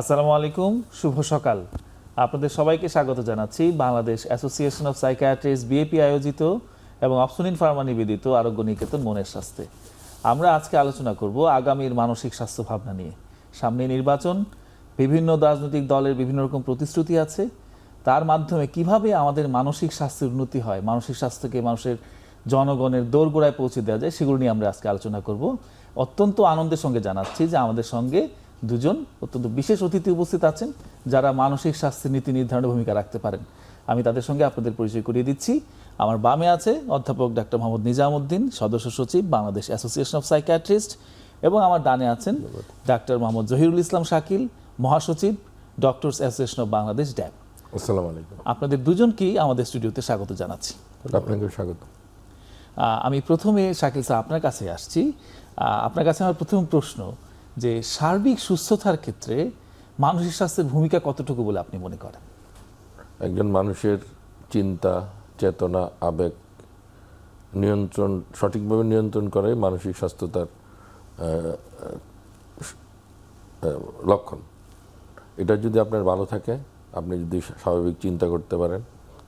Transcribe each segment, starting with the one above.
আসসালামু আলাইকুম, শুভ সকাল। আপনাদের সবাইকে স্বাগত জানাচ্ছি Bangladesh association of psychiatrist BAP আয়োজিত এবং অপসনিন ফার্মা নিবেদিত আরোগ্য নিকেতন মনের স্বাস্থ্যে। আমরা আজকে আলোচনা করব আগামীর মানসিক স্বাস্থ্য ভাবনা নিয়ে। সামনে নির্বাচন, বিভিন্ন রাজনৈতিক দলের বিভিন্ন রকম প্রতিশ্রুতি আছে, তার মাধ্যমে কিভাবে আমাদের মানসিক স্বাস্থ্যের উন্নতি হয়, মানসিক স্বাস্থ্যকে মানুষের জনগণের দোরগোড়ায় পৌঁছে দেওয়া যায়, সেগুলো নিয়ে আমরা আজকে আলোচনা করব। অত্যন্ত আনন্দের সঙ্গে জানাচ্ছি যে আমাদের সঙ্গে দুজন অত্যন্ত বিশেষ অতিথি উপস্থিত আছেন যারা মানসিক স্বাস্থ্যের নীতি নির্ধারণে ভূমিকা রাখতে পারেন। আমি তাদের সঙ্গে আপনাদের পরিচয় করিয়ে দিচ্ছি। আমার বামে আছে অধ্যাপক ডাক্তার মোহাম্মদ নিজামুদ্দিন, সদস্য সচিব বাংলাদেশ অ্যাসোসিয়েশন অফ সাইকিয়াট্রিস্ট, এবং আমার ডানে আছেন ডাক্তার মোহাম্মদ জহিরুল ইসলাম শাকিল, মহাসচিব ডক্টরস অ্যাসোসিয়েশন অফ বাংলাদেশ ড্যাব। আসসালামু আলাইকুম। আপনাদের দুজনকেই আমাদের স্টুডিওতে স্বাগত জানাচ্ছি। আপনাকে স্বাগত। আমি প্রথমে শাকিল স্যার আপনার কাছে আসছি। আপনার কাছে আমার প্রথম প্রশ্ন যে সার্বিক সুস্থতার ক্ষেত্রে মানসিক স্বাস্থ্যের ভূমিকা কতটুকু বলে আপনি মনে করেন? একজন মানুষের চিন্তা, চেতনা, আবেগ নিয়ন্ত্রণ সঠিকভাবে নিয়ন্ত্রণ করে মানসিক স্বাস্থ্যতার লক্ষণ। এটা যদি আপনার ভালো থাকে, আপনি যদি স্বাভাবিক চিন্তা করতে পারেন,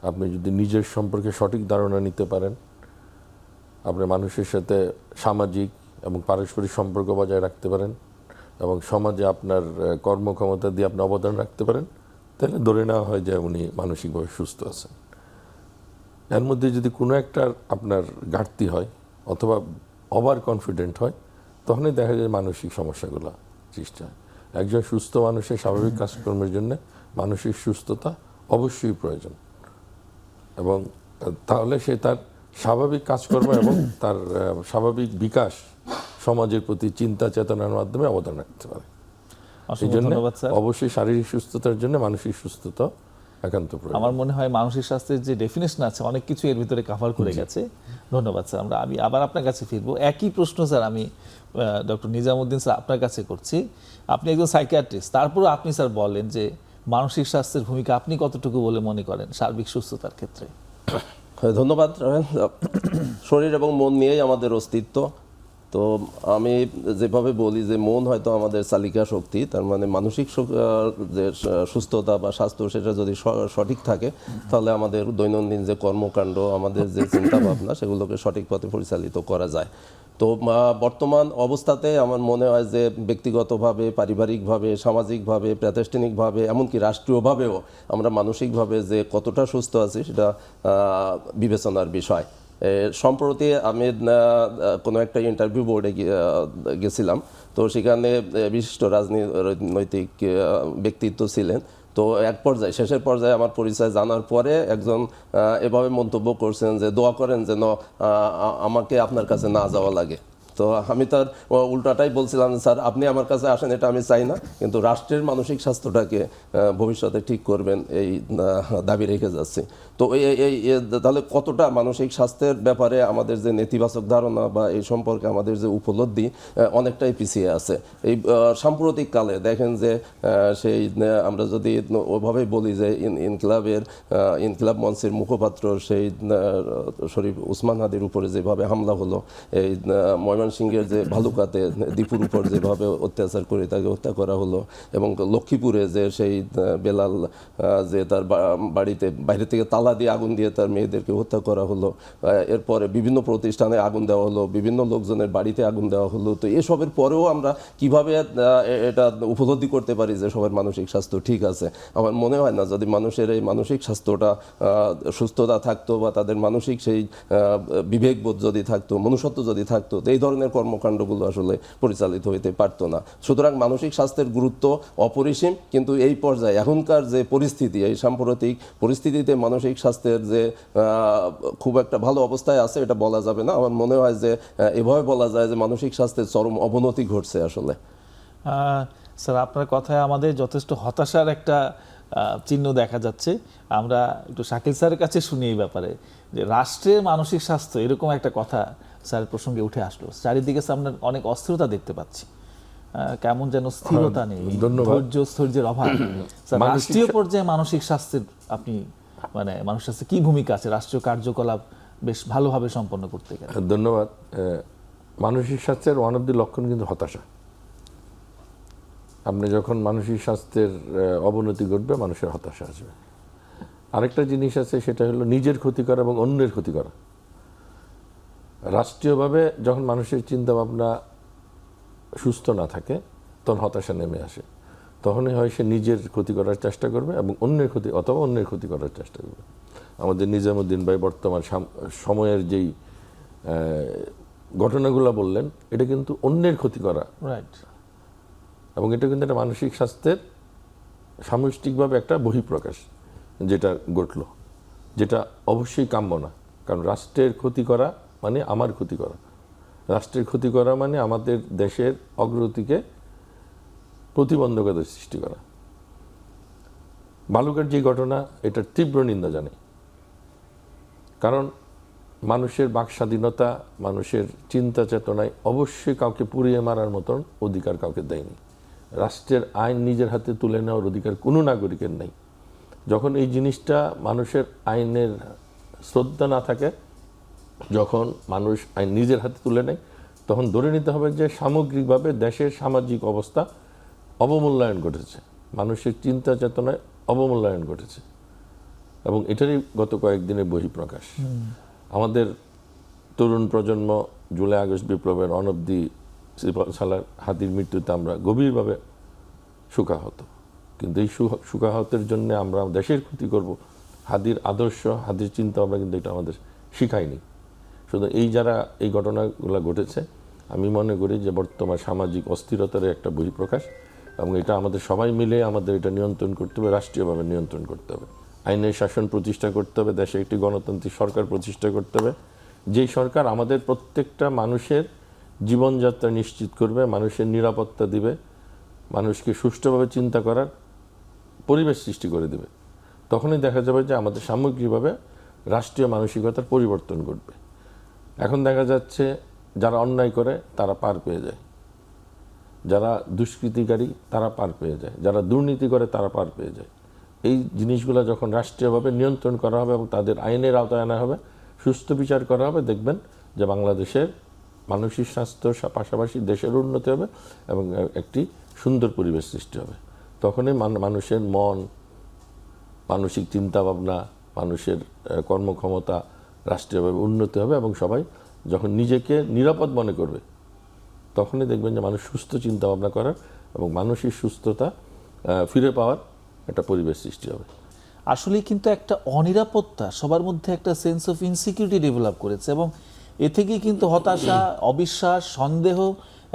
আপনি যদি নিজের সম্পর্কে সঠিক ধারণা নিতে পারেন, আপনি মানুষের সাথে সামাজিক এবং পারস্পরিক সম্পর্ক বজায় রাখতে পারেন এবং সমাজে আপনার কর্মক্ষমতা দিয়ে আপনি অবদান রাখতে পারেন, তাহলে ধরে নেওয়া হয় যে উনি মানসিকভাবে সুস্থ আছেন। এর মধ্যে যদি কোনো একটা আপনার ঘাটতি হয় অথবা ওভার কনফিডেন্ট হয়, তখনই দেখা যায় মানসিক সমস্যাগুলো সৃষ্টি হয়। একজন সুস্থ মানুষের স্বাভাবিক কাজকর্মের জন্য মানসিক সুস্থতা অবশ্যই প্রয়োজন, এবং তাহলে সে তার স্বাভাবিক কাজকর্ম এবং তার স্বাভাবিক বিকাশ সমাজের প্রতি চিন্তা চেতনার মাধ্যমে অবদান রাখতে পারে। এই জন্য অবশ্যই শারীরিক সুস্থতার জন্য মানসিক সুস্থতা একান্ত প্রয়োজন। আমার মনে হয় মানসিক স্বাস্থ্যের যে ডেফিনেশন আছে অনেক কিছু এর ভিতরে কভার করে গেছে। ধন্যবাদ স্যার। আমি আবার আপনার কাছে ফিরবো। একই প্রশ্ন স্যার আমি ডক্টর নিজামুদ্দিন স্যার আপনার কাছে করছি। আপনি একজন সাইকিয়াট্রিস্ট, তারপরও আপনি স্যার বলেন যে মানসিক স্বাস্থ্যের ভূমিকা আপনি কতটুকু বলে মনে করেন সার্বিক সুস্থতার ক্ষেত্রে? ধন্যবাদ। শরীর এবং মন নিয়েই আমাদের অস্তিত্ব। তো আমি যেভাবে বলি যে মন হয়তো আমাদের চালিকা শক্তি, তার মানে মানসিক যে সুস্থতা বা স্বাস্থ্য সেটা যদি সঠিক থাকে, তাহলে আমাদের দৈনন্দিন যে কর্মকাণ্ড, আমাদের যে চিন্তা ভাবনা, সেগুলোকে সঠিক পথে পরিচালিত করা যায়। তো বর্তমান অবস্থাতে আমার মনে হয় যে ব্যক্তিগতভাবে, পারিবারিকভাবে, সামাজিকভাবে, প্রাতিষ্ঠানিকভাবে, এমনকি রাষ্ট্রীয়ভাবেও আমরা মানসিকভাবে যে কতটা সুস্থ আছি সেটা বিবেচনার বিষয়। সম্প্রতি আমি কোনো একটা ইন্টারভিউ বোর্ডে গেছিলাম, তো সেখানে বিশিষ্ট রাজনৈতিক ব্যক্তিত্ব ছিলেন। তো এক পর্যায়ে, শেষের পর্যায়ে আমার পরিচয় জানার পরে একজন এভাবে মন্তব্য করছেন যে দোয়া করেন যেন আমাকে আপনার কাছে না যাওয়া লাগে। তো আমি তার উল্টাটাই বলছিলাম, স্যার আপনি আমার কাছে আসেন, এটা আমি চাই না, কিন্তু রাষ্ট্রের মানসিক স্বাস্থ্যটাকে ভবিষ্যতে ঠিক করবেন এই দাবি রেখে যাচ্ছি। তো এই তাহলে কতটা মানসিক স্বাস্থ্যের ব্যাপারে আমাদের যে নেতিবাচক ধারণা বা এই সম্পর্কে আমাদের যে উপলব্ধি অনেকটাই পিছিয়ে আছে। এই সাম্প্রতিক কালে দেখেন যে সেই আমরা যদি ওভাবেই বলি যে ইনকিলাব মঞ্চের মুখপাত্র সেই শরীফ উসমান হাদির উপরে যেভাবে হামলা হলো, এই ময়মনসিংহের যে ভালুকাতে দীপুর উপর যেভাবে অত্যাচার করে তাকে হত্যা করা হলো, এবং লক্ষ্মীপুরে যে সেই বেলাল যে তার বাড়িতে বাইরে থেকে তালা দিয়ে আগুন দিয়ে তার মেয়েদেরকে হত্যা করা হলো, এরপরে বিভিন্ন প্রতিষ্ঠানে আগুন দেওয়া হলো, বিভিন্ন লোকজনের বাড়িতে আগুন দেওয়া হলো। তো এসবের পরেও আমরা কিভাবে এটা উপলব্ধি করতে পারি যে সবার মানসিক স্বাস্থ্য ঠিক আছে? আমার মনে হয় না, যদি মানুষের এই মানসিক স্বাস্থ্যটা সুস্থতা থাকতো বা তাদের মানসিক সেই বিবেকবোধ যদি থাকতো, মনুষ্যত্ব যদি থাকতো, এই ধরনের কর্মকাণ্ডগুলো আসলে পরিচালিত হইতে পারতো না। সুতরাং মানসিক স্বাস্থ্যের গুরুত্ব অপরিসীম, কিন্তু এই পর্যায়ে এখনকার যে পরিস্থিতি, এই সাম্প্রতিক পরিস্থিতিতে মানসিক স্বাস্থ্যের যে খুব একটা ভালো অবস্থায় আছে এটা বলা যাবে না। আমার মনে হয় যে এভাবে বলা যায় যে মানসিক স্বাস্থ্যের চরম অবনতি ঘটছে আসলে। স্যার আপনার কথায় আমাদের যথেষ্ট হতাশার একটা চিহ্ন দেখা যাচ্ছে। আমরা একটু শাকিল স্যারের কাছে শুনি এই ব্যাপারে যে রাষ্ট্রের মানসিক স্বাস্থ্য এরকম একটা কথা স্যার প্রসঙ্গে উঠে আসলো। চারিদিকে আমরা অনেক অস্থিরতা দেখতে পাচ্ছি, কেমন যেন স্থিরতা নেই, ধৈর্যের অভাব। রাষ্ট্রীয় পর্যায়ে মানসিক স্বাস্থ্যের আপনি মানে মানসিক স্বাস্থ্যের কি ভূমিকা আছে রাষ্ট্রীয় কার্যকলাপ বেশ ভালোভাবে সম্পন্ন করতে গেলে? ধন্যবাদ। মানসিক স্বাস্থ্যের ওয়ান অফ দি লক্ষণ কিন্তু হতাশা। আপনি যখন মানসিক স্বাস্থ্যের অবনতি ঘটবে, মানুষের হতাশা আসবে। আরেকটা জিনিস আছে, সেটা হলো নিজের ক্ষতি করা এবং অন্যের ক্ষতি করা। রাষ্ট্রীয়ভাবে যখন মানুষের চিন্তা ভাবনা সুস্থ না থাকে, তখন হতাশা নেমে আসে। তখনই হয় সে নিজের ক্ষতি করার চেষ্টা করবে এবং অন্যের ক্ষতি অথবা অন্যের ক্ষতি করার চেষ্টা করবে। আমাদের নিজামুদ্দিন ভাই বর্তমান সময়ের যেই ঘটনাগুলো বললেন, এটা কিন্তু অন্যের ক্ষতি করা, রাইট। এবং এটা কিন্তু একটা মানসিক স্বাস্থ্যের সামষ্টিকভাবে একটা বহিঃপ্রকাশ যেটা ঘটল, যেটা অবশ্যই কাম্য না। কারণ রাষ্ট্রের ক্ষতি করা মানে আমার ক্ষতি করা, রাষ্ট্রের ক্ষতি করা মানে আমাদের দেশের অগ্রগতিকে প্রতিবন্ধকতা সৃষ্টি করা। বালুকার যে ঘটনা, এটার তীব্র নিন্দা জানাই। কারণ মানুষের বাক স্বাধীনতা, মানুষের চিন্তা চেতনায় অবশ্যই কাউকে পুড়িয়ে মারার মতন অধিকার কাউকে দেয়নি। রাষ্ট্রের আইন নিজের হাতে তুলে নেওয়ার অধিকার কোনো নাগরিকের নেই। যখন এই জিনিসটা মানুষের আইনের শ্রদ্ধা না থাকে, যখন মানুষ আইন নিজের হাতে তুলে নেয়, তখন ধরে নিতে হবে যে সামগ্রিকভাবে দেশের সামাজিক অবস্থা অবমূল্যায়ন ঘটেছে, মানুষের চিন্তা চেতনায় অবমূল্যায়ন ঘটেছে। এবং এটারই গত কয়েকদিনের বহিঃপ্রকাশ। আমাদের তরুণ প্রজন্ম জুলাই আগস্ট বিপ্লবের অনবধি সালার হাদির মৃত্যুতে আমরা গভীরভাবে শোকাহত। কিন্তু এই শোকাহতের জন্য আমরা দেশের ক্ষতি করব, হাদির আদর্শ, হাদির চিন্তা আমরা কিন্তু এটা আমাদের শিখায়নি। শুধু এই যারা এই ঘটনাগুলো ঘটেছে, আমি মনে করি যে বর্তমান সামাজিক অস্থিরতার একটা বহিঃপ্রকাশ, এবং এটা আমাদের সবাই মিলে আমাদের এটা নিয়ন্ত্রণ করতে হবে, রাষ্ট্রীয়ভাবে নিয়ন্ত্রণ করতে হবে। আইনের শাসন প্রতিষ্ঠা করতে হবে, দেশে একটি গণতান্ত্রিক সরকার প্রতিষ্ঠা করতে হবে, যেই সরকার আমাদের প্রত্যেকটা মানুষের জীবনযাত্রা নিশ্চিত করবে, মানুষের নিরাপত্তা দিবে, মানুষকে সুষ্ঠুভাবে চিন্তা করার পরিবেশ সৃষ্টি করে দেবে। তখনই দেখা যাবে যে আমাদের সামগ্রিকভাবে রাষ্ট্রীয় মানসিকতার পরিবর্তন ঘটবে। এখন দেখা যাচ্ছে যারা অন্যায় করে তারা পার পেয়ে যায়, যারা দুষ্কৃতিকারী তারা পার পেয়ে যায়, যারা দুর্নীতি করে তারা পার পেয়ে যায়। এই জিনিসগুলো যখন রাষ্ট্রীয়ভাবে নিয়ন্ত্রণ করা হবে এবং তাদের আইনের আওতায় আনা হবে, সুস্থ বিচার করা হবে, দেখবেন যে বাংলাদেশের মানসিক স্বাস্থ্যর পাশাপাশি দেশের উন্নতি হবে এবং একটি সুন্দর পরিবেশ সৃষ্টি হবে। তখনই মানুষের মন, মানসিক চিন্তাভাবনা, মানুষের কর্মক্ষমতা রাষ্ট্রীয়ভাবে উন্নতি হবে এবং সবাই যখন নিজেকে নিরাপদ মনে করবে, তখনই দেখবেন যে মানুষ সুস্থ চিন্তাভাবনা করার এবং মানসিক সুস্থতা ফিরে পাওয়ার একটা পরিবেশ সৃষ্টি হবে। আসলে কিন্তু একটা অনিরাপত্তা সবার মধ্যে একটা সেন্স অফ ইনসিকিউরিটি ডেভেলপ করেছে, এবং এ থেকেই কিন্তু হতাশা, অবিশ্বাস, সন্দেহ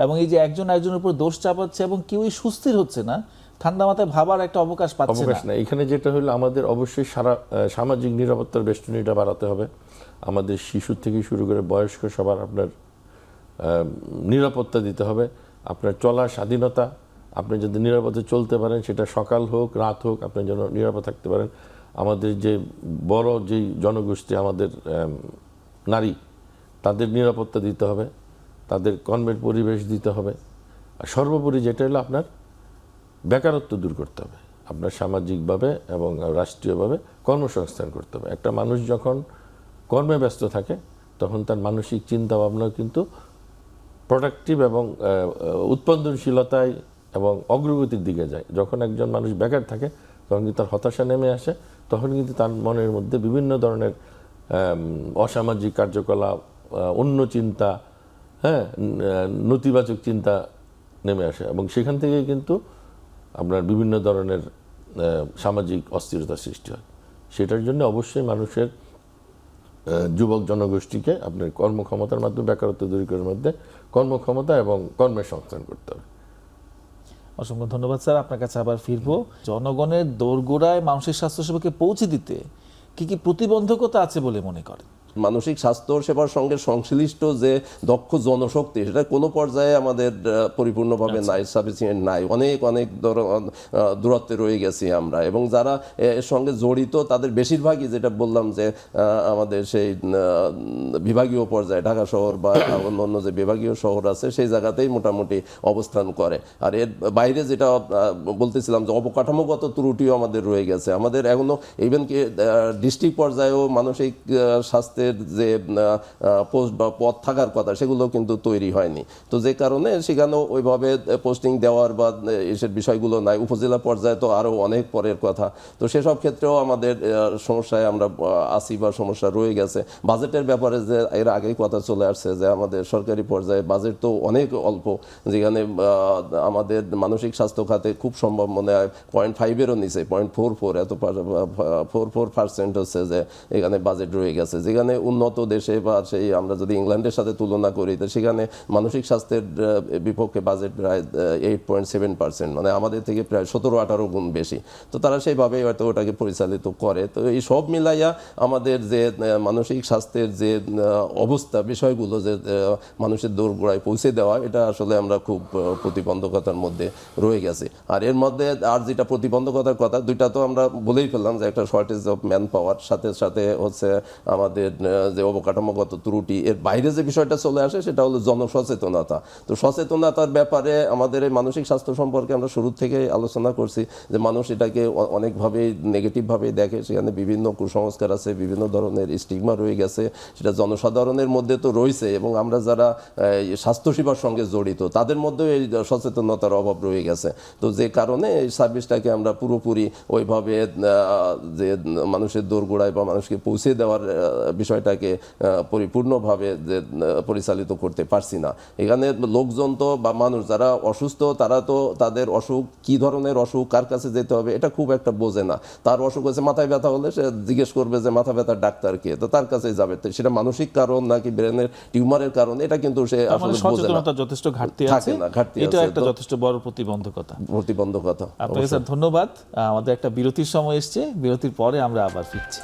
এবং এই যে একজন একজনের উপর দোষ চাপাচ্ছে এবং কেউই সুস্থির হচ্ছে না, ঠান্ডা মাথায় ভাবার একটা অবকাশ পাচ্ছে না। এখানে যেটা হলো, আমাদের অবশ্যই সামাজিক নিরাপত্তার বেষ্টনীটা বাড়াতে হবে। আমাদের শিশু থেকে শুরু করে বয়স্ক সবার আপনার নিরাপত্তা দিতে হবে। আপনার চলার স্বাধীনতা, আপনি যদি নিরাপদে চলতে পারেন, সেটা সকাল হোক রাত হোক, আপনি যেন নিরাপদ থাকতে পারেন। আমাদের যে বড় যেই জনগোষ্ঠী আমাদের নারী, তাদের নিরাপত্তা দিতে হবে, তাদের কর্মের পরিবেশ দিতে হবে। আর সর্বোপরি যেটা হলো, আপনার বেকারত্ব দূর করতে হবে, আপনার সামাজিকভাবে এবং রাষ্ট্রীয়ভাবে কর্মসংস্থান করতে হবে। একটা মানুষ যখন কর্মে ব্যস্ত থাকে, তখন তার মানসিক চিন্তা ভাবনাও কিন্তু প্রোডাক্টিভ এবং উৎপাদনশীলতায় এবং অগ্রগতির দিকে যায়। যখন একজন মানুষ বেকার থাকে, তখন কিন্তু তার হতাশা নেমে আসে, তখন কিন্তু তার মনের মধ্যে বিভিন্ন ধরনের অসামাজিক কার্যকলাপ, অন্য চিন্তা, নেতিবাচক চিন্তা নেমে আসে, এবং সেখান থেকে কিন্তু আপনার বিভিন্ন ধরনের সামাজিক অস্থিরতা সৃষ্টি হয়। সেটার জন্য অবশ্যই মানুষের যুবক জনগোষ্ঠীকে আপনার কর্মক্ষমতার মাধ্যমে বেকারত্ব দূর করার মধ্যে কর্মক্ষমতা এবং কর্মের সংস্থান করতে হবে। অসংখ্য ধন্যবাদ স্যার, আপনার কাছে আবার ফিরবো। জনগণের দোরগোড়ায় মানসিক স্বাস্থ্যসেবাকে পৌঁছে দিতে কি কি প্রতিবন্ধকতা আছে বলে মনে করেন? মানসিক স্বাস্থ্য সেবার সঙ্গে সংশ্লিষ্ট যে দক্ষ জনশক্তি, সেটা কোনো পর্যায়ে আমাদের পরিপূর্ণভাবে নাই, সাফিসিয়েন্ট নাই, অনেক দূরত্বে রয়ে গেছি আমরা। এবং যারা এর সঙ্গে জড়িত তাদের বেশিরভাগই, যেটা বললাম যে আমাদের সেই বিভাগীয় পর্যায়ে ঢাকা শহর বা অন্য যে বিভাগীয় শহর আছে, সেই জায়গাতেই মোটামুটি অবস্থান করে। আর এর বাইরে যেটা বলতেছিলাম যে অবকাঠামোগত ত্রুটিও আমাদের রয়ে গেছে। আমাদের এখনো ইভেন কি ডিস্ট্রিক্ট পর্যায়েও মানসিক স্বাস্থ্যের স্বাস্থ্যের যে পোস্ট বা পদ থাকার কথা সেগুলো কিন্তু তৈরি হয়নি। তো যে কারণে সেখানেও ওইভাবে পোস্টিং দেওয়ার বা এসব বিষয়গুলো নাই। উপজেলা পর্যায়ে তো আরও অনেক পরের কথা। তো সেসব ক্ষেত্রেও আমাদের সমস্যায় আমরা আসি বা সমস্যা রয়ে গেছে। বাজেটের ব্যাপারে যে এর আগেই কথা চলে আসছে যে আমাদের সরকারি পর্যায়ে বাজেট তো অনেক অল্প, যেখানে আমাদের মানসিক স্বাস্থ্য খাতে খুব সম্ভব মনে হয় 0.5-এরও নিচে 0.44 এত 44% হচ্ছে যে এখানে বাজেট রয়ে গেছে। যেখানে উন্নত দেশে বা সেই আমরা যদি ইংল্যান্ডের সাথে তুলনা করি তো সেখানে মানসিক স্বাস্থ্যের বিপক্ষে বাজেট প্রায় 8.7%, মানে আমাদের থেকে প্রায় 17-18 গুণ বেশি। তো তারা সেইভাবেই হয়তো ওটাকে পরিচালিত করে। তো এই সব মিলাইয়া আমাদের যে মানসিক স্বাস্থ্যের যে অবস্থা, বিষয়গুলো যে মানুষের দোরগোড়ায় পৌঁছে দেওয়া, এটা আসলে আমরা খুব প্রতিবন্ধকতার মধ্যে রয়ে গেছি। আর এর মধ্যে আর যেটা প্রতিবন্ধকতার কথা, দুইটা তো আমরা বলেই ফেললাম যে একটা শর্টেজ অফ ম্যান পাওয়ার, সাথে সাথে হচ্ছে আমাদের যে অবকাঠামোগত ত্রুটি। এর বাইরে যে বিষয়টা চলে আসে সেটা হলো জনসচেতনতা। তো সচেতনতার ব্যাপারে আমাদের এই মানসিক স্বাস্থ্য সম্পর্কে আমরা শুরু থেকে আলোচনা করছি যে মানুষ এটাকে অনেকভাবেই নেগেটিভভাবেই দেখে। সেখানে বিভিন্ন কুসংস্কার আছে, বিভিন্ন ধরনের স্টিগমা রয়ে গেছে, সেটা জনসাধারণের মধ্যে তো রয়েছে, এবং আমরা যারা স্বাস্থ্যসেবার সঙ্গে জড়িত তাদের মধ্যেও এই সচেতনতার অভাব রয়ে গেছে। তো যে কারণে এই সার্ভিসটাকে আমরা পুরোপুরি ওইভাবে যে মানুষের দোরগোড়ায় বা মানুষকে পৌঁছে দেওয়ার বিষয়টাকে পরিপূর্ণভাবে যে পরিচালিত করতে পারছি না। এখানে লোকজন তো বা মানুষ যারা অসুস্থ তারা তো তাদের অসুখ, কি ধরনের অসুখ, কার কাছে যেতে হবে এটা খুব একটা বোঝে না। তার অসুখ হচ্ছে মাথায় ব্যথা হলে সে জিজ্ঞেস করবে যে মাথা ব্যথার ডাক্তার কে, তো তার কাছেই যাবে। তো সেটা মানসিক কারণ নাকি ব্রেনের টিউমারের কারণ এটা কিন্তু সে আসলে বোঝে না। সচেতনতা যথেষ্ট ঘাটতি আছে, এটা একটা যথেষ্ট বড় প্রতিবন্ধকতা। আপনাকে স্যার ধন্যবাদ। আমাদের একটা বিরতির সময় এসছে, বিরতির পরে আমরা আবার ফিরছি।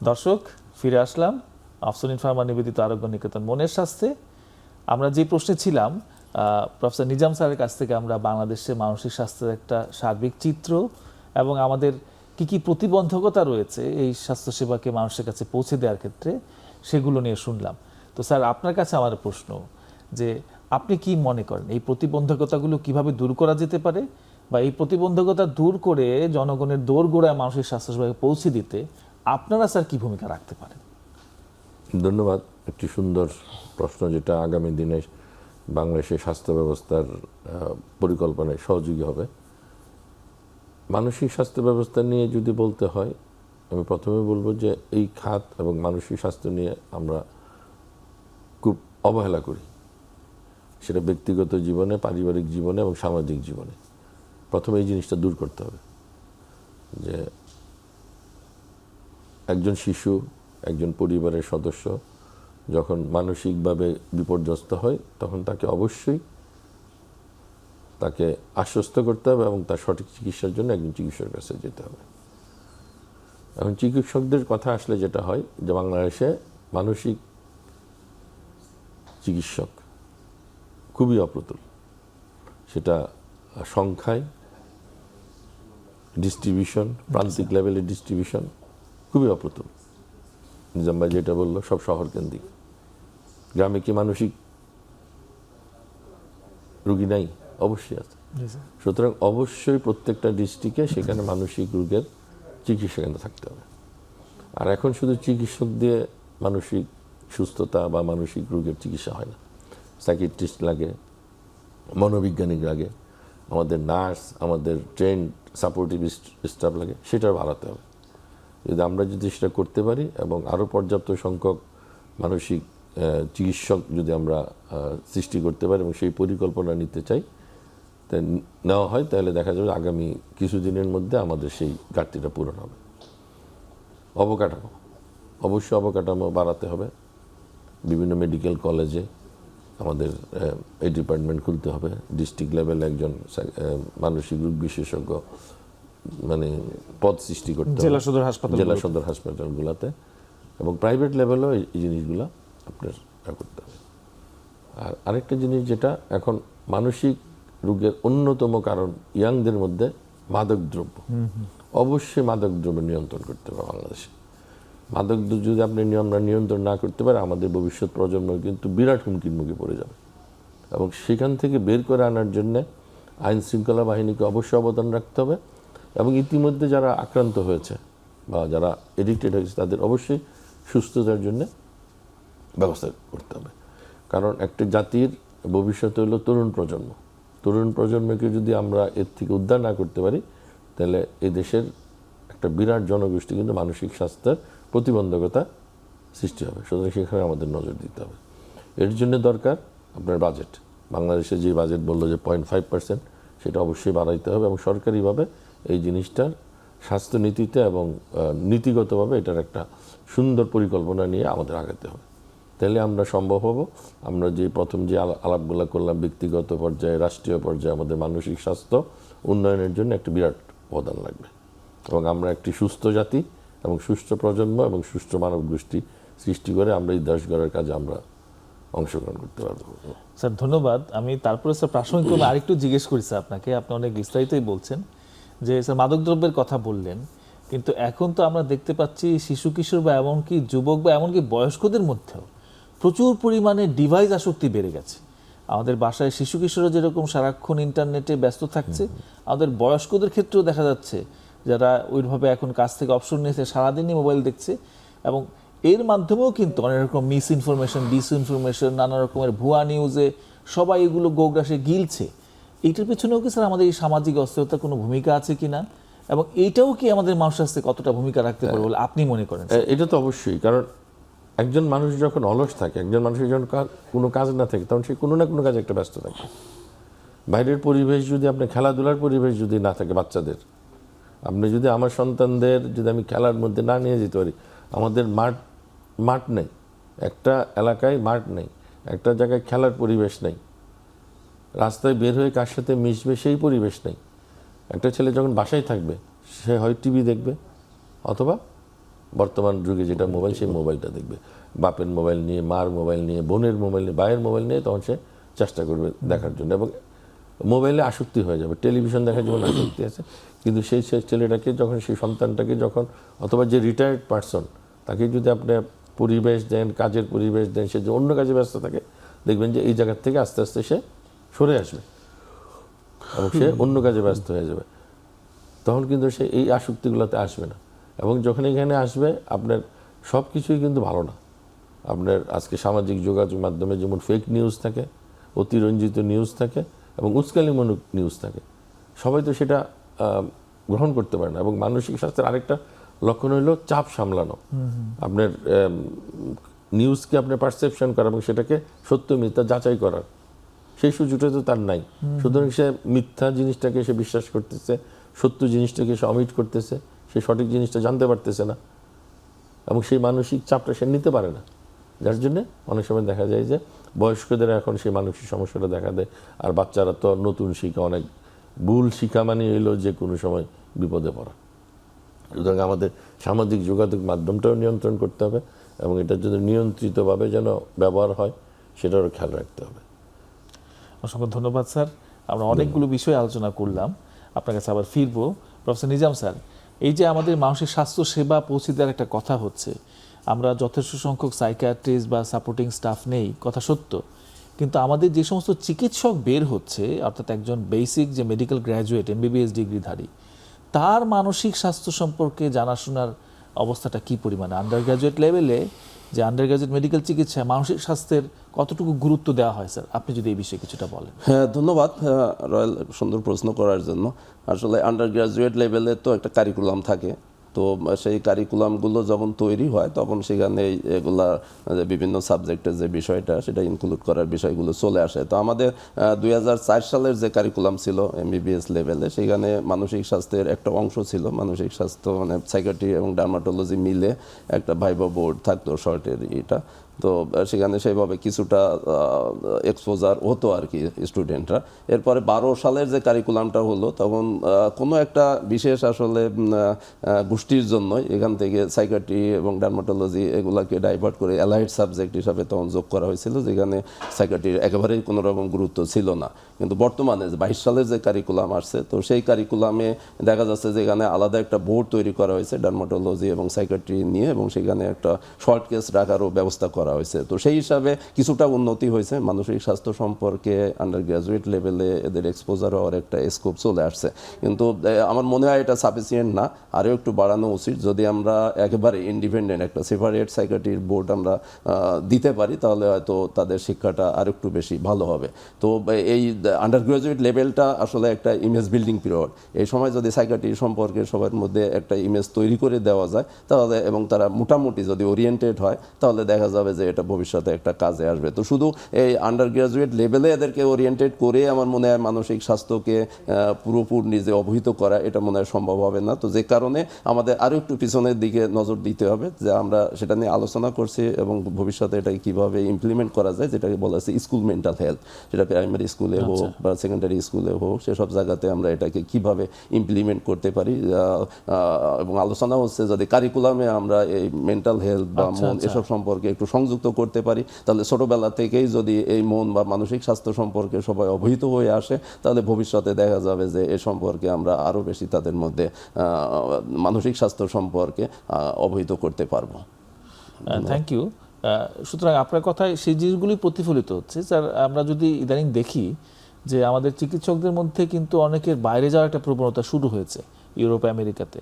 দর্শক, ফিরে আসলাম আফসুনিন ফার্মা নিবেদিত আরোগ্য নিকেতন মনের স্বাস্থ্যে। আমরা যে প্রশ্নে ছিলাম, প্রফেসর নিজাম স্যারের কাছ থেকে আমরা বাংলাদেশে মানসিক স্বাস্থ্যের একটা সার্বিক চিত্র এবং আমাদের কি কি প্রতিবন্ধকতা রয়েছে এই স্বাস্থ্যসেবাকে মানুষের কাছে পৌঁছে দেওয়ার ক্ষেত্রে, সেগুলো নিয়ে শুনলাম। তো স্যার, আপনার কাছে আমার প্রশ্ন যে আপনি কি মনে করেন এই প্রতিবন্ধকতাগুলো কিভাবে দূর করা যেতে পারে, বা এই প্রতিবন্ধকতা দূর করে জনগণের দোরগোড়ায় মানসিক স্বাস্থ্যসেবাকে পৌঁছে দিতে আপনারা স্যার কি ভূমিকা রাখতে পারেন? ধন্যবাদ। একটি সুন্দর প্রশ্ন, যেটা আগামী দিনে বাংলাদেশের স্বাস্থ্য ব্যবস্থার পরিকল্পনায় সহযোগী হবে। মানসিক স্বাস্থ্য ব্যবস্থা নিয়ে যদি বলতে হয়, আমি প্রথমে বলবো যে এই খাত এবং মানসিক স্বাস্থ্য নিয়ে আমরা খুব অবহেলা করি, সেটা ব্যক্তিগত জীবনে, পারিবারিক জীবনে এবং সামাজিক জীবনে। প্রথমে এই জিনিসটা দূর করতে হবে যে একজন শিশু, একজন পরিবারের সদস্য যখন মানসিকভাবে বিপর্যস্ত হয় তখন তাকে অবশ্যই তাকে আশ্বস্ত করতে হবে এবং তার সঠিক চিকিৎসার জন্য একজন চিকিৎসকের কাছে যেতে হবে। এখন চিকিৎসকদের কথা আসলে যেটা হয় যে বাংলাদেশে মানসিক চিকিৎসক খুবই অপ্রতুল, সেটা সংখ্যায়, ডিস্ট্রিবিউশন, প্রান্তিক লেভেলের ডিস্ট্রিবিউশন খুবই অপ্রতুল। নিজাম ভাই যেটা বললো, সব শহর কেন্দ্রিক। গ্রামে কি মানসিক রুগী নাই? অবশ্যই আছে। সুতরাং অবশ্যই প্রত্যেকটা ডিস্ট্রিক্টে সেখানে মানসিক রোগের চিকিৎসা কেন্দ্র থাকতে হবে। আর এখন শুধু চিকিৎসক দিয়ে মানসিক সুস্থতা বা মানসিক রোগের চিকিৎসা হয় না, সাইকিয়াট্রিস্ট লাগে, মনোবিজ্ঞানিক লাগে, আমাদের নার্স, আমাদের ট্রেন্ড সাপোর্টিভ স্টাফ লাগে, সেটা বাড়াতে হবে। আমরা যদি সেটা করতে পারি এবং আরও পর্যাপ্ত সংখ্যক মানসিক চিকিৎসক যদি আমরা সৃষ্টি করতে পারি এবং সেই পরিকল্পনা নিতে চাই, নেওয়া হয়, তাহলে দেখা যাবে আগামী কিছুদিনের মধ্যে আমাদের সেই ঘাটতিটা পূরণ হবে। অবকাঠামো, অবশ্যই অবকাঠামো বাড়াতে হবে। বিভিন্ন মেডিকেল কলেজে আমাদের এই ডিপার্টমেন্ট খুলতে হবে। ডিস্ট্রিক্ট লেভেলে একজন মানসিক রোগ বিশেষজ্ঞ মানে পদ সৃষ্টি করতে হবে জেলা সদর হাসপাতালগুলোতে, এবং প্রাইভেট লেভেলেও এই জিনিসগুলো আপনার করতে হবে। আর আরেকটা জিনিস যেটা এখন মানসিক রোগের অন্যতম কারণ ইয়াংদের মধ্যে মাদকদ্রব্য। অবশ্যই মাদকদ্রব্য নিয়ন্ত্রণ করতে হবে বাংলাদেশে। মাদক যদি আমরা নিয়ন্ত্রণ না করতে পারি, আমাদের ভবিষ্যৎ প্রজন্ম কিন্তু বিরাট হুমকির মুখে পড়ে যাবে। এবং সেখান থেকে বের করে আনার জন্য আইন শৃঙ্খলা বাহিনীকে অবশ্যই অবদান রাখতে হবে, এবং ইতিমধ্যে যারা আক্রান্ত হয়েছে বা যারা এডিক্টেড হয়েছে তাদের অবশ্যই সুস্থতার জন্য ব্যবস্থা করতে হবে। কারণ একটা জাতির ভবিষ্যৎ হলো তরুণ প্রজন্ম। তরুণ প্রজন্মকে যদি আমরা এর থেকে উদ্ধার না করতে পারি, তাহলে এই দেশের একটা বিরাট জনগোষ্ঠী কিন্তু মানসিক স্বাস্থ্যের প্রতিবন্ধকতা সৃষ্টি হবে। সুতরাং সেখানে আমাদের নজর দিতে হবে। এর জন্য দরকার আপনার বাজেট। বাংলাদেশে যে বাজেট বললো যে 0.5%, সেটা অবশ্যই বাড়াইতে হবে, এবং সরকারিভাবে এই জিনিসটার স্বাস্থ্যনীতিতে এবং নীতিগতভাবে এটার একটা সুন্দর পরিকল্পনা নিয়ে আমাদের আগাতে হবে। তাহলে আমরা সম্ভব হব। আমরা যে প্রথম যে আলাপগুলো করলাম, ব্যক্তিগত পর্যায়ে, রাষ্ট্রীয় পর্যায়ে আমাদের মানসিক স্বাস্থ্য উন্নয়নের জন্য একটা বিরাট অবদান লাগবে, এবং আমরা একটি সুস্থ জাতি এবং সুস্থ প্রজন্ম এবং সুস্থ মানব গোষ্ঠী সৃষ্টি করে আমরা এই দেশ গড়ার কাজে আমরা অংশগ্রহণ করতে পারবো। স্যার ধন্যবাদ। আমি তারপরে স্যার প্রাসঙ্গিকভাবে আরেকটু জিজ্ঞেস করেছি আপনাকে, আপনি অনেক বিস্তারিতই বলছেন যে স্যার মাদকদ্রব্যের কথা বললেন, কিন্তু এখন তো আমরা দেখতে পাচ্ছি শিশু কিশোর বা এমনকি যুবক বা এমনকি বয়স্কদের মধ্যেও প্রচুর পরিমাণে ডিভাইস আসক্তি বেড়ে গেছে। আমাদের বাসায় শিশু কিশোররা যেরকম সারাক্ষণ ইন্টারনেটে ব্যস্ত থাকছে, আমাদের বয়স্কদের ক্ষেত্রেও দেখা যাচ্ছে যারা ওইভাবে এখন কাজ থেকে অবসর নিয়েছে, সারাদিনই মোবাইল দেখছে, এবং এর মাধ্যমেও কিন্তু অনেক রকম মিস ইনফরমেশন, ডিসইনফরমেশন, নানা রকমের ভুয়া নিউজে সবাই এগুলো গোগ্রাসে গিলছে। এইটার পেছনেও কি স্যার আমাদের এই সামাজিক অস্থিরতার কোনো ভূমিকা আছে কিনা, এবং এইটাও কি আমাদের মানুষের স্বাস্থ্যে কতটা ভূমিকা রাখতে পারে বলে আপনি মনে করেন? এটা তো অবশ্যই, কারণ একজন মানুষ যখন অলস থাকে, একজন মানুষের যখন কোনো কাজ না থাকে, তখন সে কোনো না কোনো কাজে একটা ব্যস্ত থাকে। বাইরের পরিবেশ যদি আপনি খেলাধুলার পরিবেশ যদি না থাকে বাচ্চাদের, আপনি যদি আমার সন্তানদের যদি আমি খেলার মধ্যে না নিয়ে যেতে পারি, আমাদের মাঠ নেই, একটা এলাকায় মাঠ নেই, একটা জায়গায় খেলার পরিবেশ নেই, রাস্তায় বের হয়ে কার সাথে মিশবে সেই পরিবেশ নেই। একটা ছেলে যখন বাসায় থাকবে, সে হয় টিভি দেখবে, অথবা বর্তমান যুগে যেটা মোবাইল, সেই মোবাইলটা দেখবে। বাপের মোবাইল নিয়ে, মার মোবাইল নিয়ে, বোনের মোবাইল নিয়ে, ভাইয়ের মোবাইল নিয়ে তখন সে চেষ্টা করবে দেখার জন্য, এবং মোবাইলে আসক্তি হয়ে যাবে। টেলিভিশন দেখার যেমন আসক্তি আছে, কিন্তু সেই ছেলেটাকে যখন, সেই সন্তানটাকে যখন, অথবা যে রিটায়ার্ড পারসন, তাকে যদি আপনি পরিবেশ দেন, কাজের পরিবেশ দেন, সে যে অন্য কাজে ব্যস্ত থাকে, দেখবেন যে এই জায়গার থেকে আস্তে আস্তে সে সরে আসবে এবং সে অন্য কাজে ব্যস্ত হয়ে যাবে। তখন কিন্তু সে এই আসক্তিগুলোতে আসবে না, এবং যখন এখানে আসবে আপনার সব কিছুই কিন্তু ভালো না। আপনার আজকে সামাজিক যোগাযোগ মাধ্যমে যেমন ফেক নিউজ থাকে, অতিরঞ্জিত নিউজ থাকে, এবং উস্কানিমূলক নিউজ থাকে, সবাই তো সেটা গ্রহণ করতে পারে না। এবং মানসিক স্বাস্থ্যের আরেকটা লক্ষণ হলো চাপ সামলানো। আপনার নিউজকে আপনার পারসেপশন করা এবং সেটাকে সত্য মিথ্যা যাচাই করার সেই সুযোগটা তো তার নাই। সুতরাং সে মিথ্যা জিনিসটাকে সে বিশ্বাস করতেছে, সত্য জিনিসটাকে সে অমিট করতেছে, সে সঠিক জিনিসটা জানতে পারতেছে না, এবং সেই মানসিক চাপটা সে নিতে পারে না। যার জন্যে অনেক সময় দেখা যায় যে বয়স্কদের এখন সেই মানসিক সমস্যাটা দেখা দেয়, আর বাচ্চারা তো নতুন শিক্ষা, অনেক ভুল শিক্ষা মানে এলো যে কোনো সময় বিপদে পড়া। সুতরাং আমাদের সামাজিক যোগাযোগ মাধ্যমটাও নিয়ন্ত্রণ করতে হবে, এবং এটার জন্য নিয়ন্ত্রিতভাবে যেন ব্যবহার হয় সেটারও খেয়াল রাখতে হবে। অসংখ্য ধন্যবাদ স্যার। আমরা অনেকগুলো বিষয় আলোচনা করলাম, আপনার কাছে আবার ফিরবো। প্রফেসর নিজাম স্যার, এই যে আমাদের মানসিক স্বাস্থ্য সেবা পৌঁছে দেওয়ার একটা কথা হচ্ছে, আমরা যথেষ্ট সংখ্যক সাইকিয়াট্রিস্ট বা সাপোর্টিং স্টাফ নেই, কথা সত্য, কিন্তু আমাদের যে সমস্ত চিকিৎসক বের হচ্ছে, অর্থাৎ একজন বেসিক যে মেডিকেল গ্র্যাজুয়েট, MBBS ডিগ্রিধারী, তার মানসিক স্বাস্থ্য সম্পর্কে জানাশোনার অবস্থাটা কি পরিমাণে? আন্ডার গ্র্যাজুয়েট লেভেলে যে আন্ডার গ্র্যাজুয়েট মেডিকেল চিকিৎসায় মানসিক স্বাস্থ্যের কতটুকু গুরুত্ব দেওয়া হয় স্যার, আপনি যদি এই বিষয়ে কিছুটা বলেন। হ্যাঁ, ধন্যবাদ রয়্যাল, সুন্দর প্রশ্ন করার জন্য। আসলে আন্ডার গ্রাজুয়েট লেভেলে তো একটা কারিকুলাম থাকে, তো সেই কারিকুলামগুলো যখন তৈরি হয় তখন সেখানে এগুলা বিভিন্ন সাবজেক্টের যে বিষয়টা সেটা ইনক্লুড করার বিষয়গুলো চলে আসে। তো আমাদের 2004 সালের যে কারিকুলাম ছিল MBBS লেভেলে, সেখানে মানসিক স্বাস্থ্যের একটা অংশ ছিল। মানসিক স্বাস্থ্য মানে সাইকিয়াট্রি এবং ডার্মাটোলজি মিলে একটা ভাইবা বোর্ড থাকতো, শর্টের এটা। তো সেখানে সেভাবে কিছুটা এক্সপোজার হতো আর কি স্টুডেন্টরা। এরপরে 12 সালের যে কারিকুলামটা হলো তখন কোনো একটা বিশেষ আসলে গোষ্ঠীর জন্য এখান থেকে সাইকিয়াট্রি এবং ডার্মাটোলজি এগুলাকে ডাইভার্ট করে অ্যালাইড সাবজেক্ট হিসাবে তখন যোগ করা হয়েছিল, যেখানে সাইকিয়াট্রির একেবারেই কোনো রকম গুরুত্ব ছিল না। কিন্তু বর্তমানে 22 সালের যে কারিকুলাম আসছে, তো সেই কারিকুলামে দেখা যাচ্ছে যে এখানে আলাদা একটা বোর্ড তৈরি করা হয়েছে ডার্মাটোলজি এবং সাইকিয়াট্রি নিয়ে, এবং সেখানে একটা শর্ট কেস রাখারও ব্যবস্থা করা হয়েছে। তো সেই হিসাবে কিছুটা উন্নতি হয়েছে মানসিক স্বাস্থ্য সম্পর্কে, আন্ডার গ্রাজুয়েট লেভেলে এদের এক্সপোজার হওয়ার একটা স্কোপ চলে আসছে। কিন্তু আমার মনে হয় এটা সাফিসিয়েন্ট না, আরও একটু বাড়ানো উচিত। যদি আমরা একেবারে ইন্ডিপেন্ডেন্ট একটা সেপারেট সাইকিয়াট্রির বোর্ড আমরা দিতে পারি, তাহলে হয়তো তাদের শিক্ষাটা আর একটু বেশি ভালো হবে। তো এই আন্ডার গ্রাজুয়েট লেভেলটা আসলে একটা ইমেজ বিল্ডিং পিরিয়ড। এই সময় যদি সাইকিয়াট্রি সম্পর্কে সবার মধ্যে একটা ইমেজ তৈরি করে দেওয়া যায় তাহলে, এবং তারা মোটামুটি যদি ওরিয়েন্টেড হয়, তাহলে দেখা যাবে যে এটা ভবিষ্যতে একটা কাজে আসবে। তো শুধু এই আন্ডার গ্রাজুয়েট লেভেলে এদেরকে ওরিয়েন্টেড করে আমার মনে হয় মানসিক স্বাস্থ্যকে পুরোপুরি নিজে অবহিত করা এটা মনে হয় সম্ভব হবে না। তো যে কারণে আমাদের আরও একটু পিছনের দিকে নজর দিতে হবে, যে আমরা সেটা নিয়ে আলোচনা করছি এবং ভবিষ্যতে এটাকে কীভাবে ইমপ্লিমেন্ট করা যায়, যেটাকে বলা হচ্ছে স্কুল মেন্টাল হেলথ, যেটা প্রাইমারি স্কুলে হোক বা সেকেন্ডারি স্কুলে হোক, সেসব জায়গাতে আমরা এটাকে কিভাবে ইমপ্লিমেন্ট করতে পারি। এবং আলোচনা হচ্ছে যদি কারিকুলামে আমরা এই মেন্টাল হেলথ বা মন এসব সম্পর্কে একটু সংযুক্ত করতে পারি, তাহলে ছোটবেলা থেকেই যদি এই মন বা মানসিক স্বাস্থ্য সম্পর্কে সবাই অবহিত হয়ে আসে, তাহলে ভবিষ্যতে দেখা যাবে যে এ সম্পর্কে আমরা আরও বেশি তাদের মধ্যে মানসিক স্বাস্থ্য সম্পর্কে অবহিত করতে পারবো। Thank you. সুতরাং আপনার কথায় সেই জিনিসগুলি প্রতিফলিত হচ্ছে। স্যার, আমরা যদি ইদানিং দেখি যে আমাদের চিকিৎসকদের মধ্যে কিন্তু অনেকের বাইরে যাওয়ার একটা প্রবণতা শুরু হয়েছে ইউরোপ আমেরিকাতে।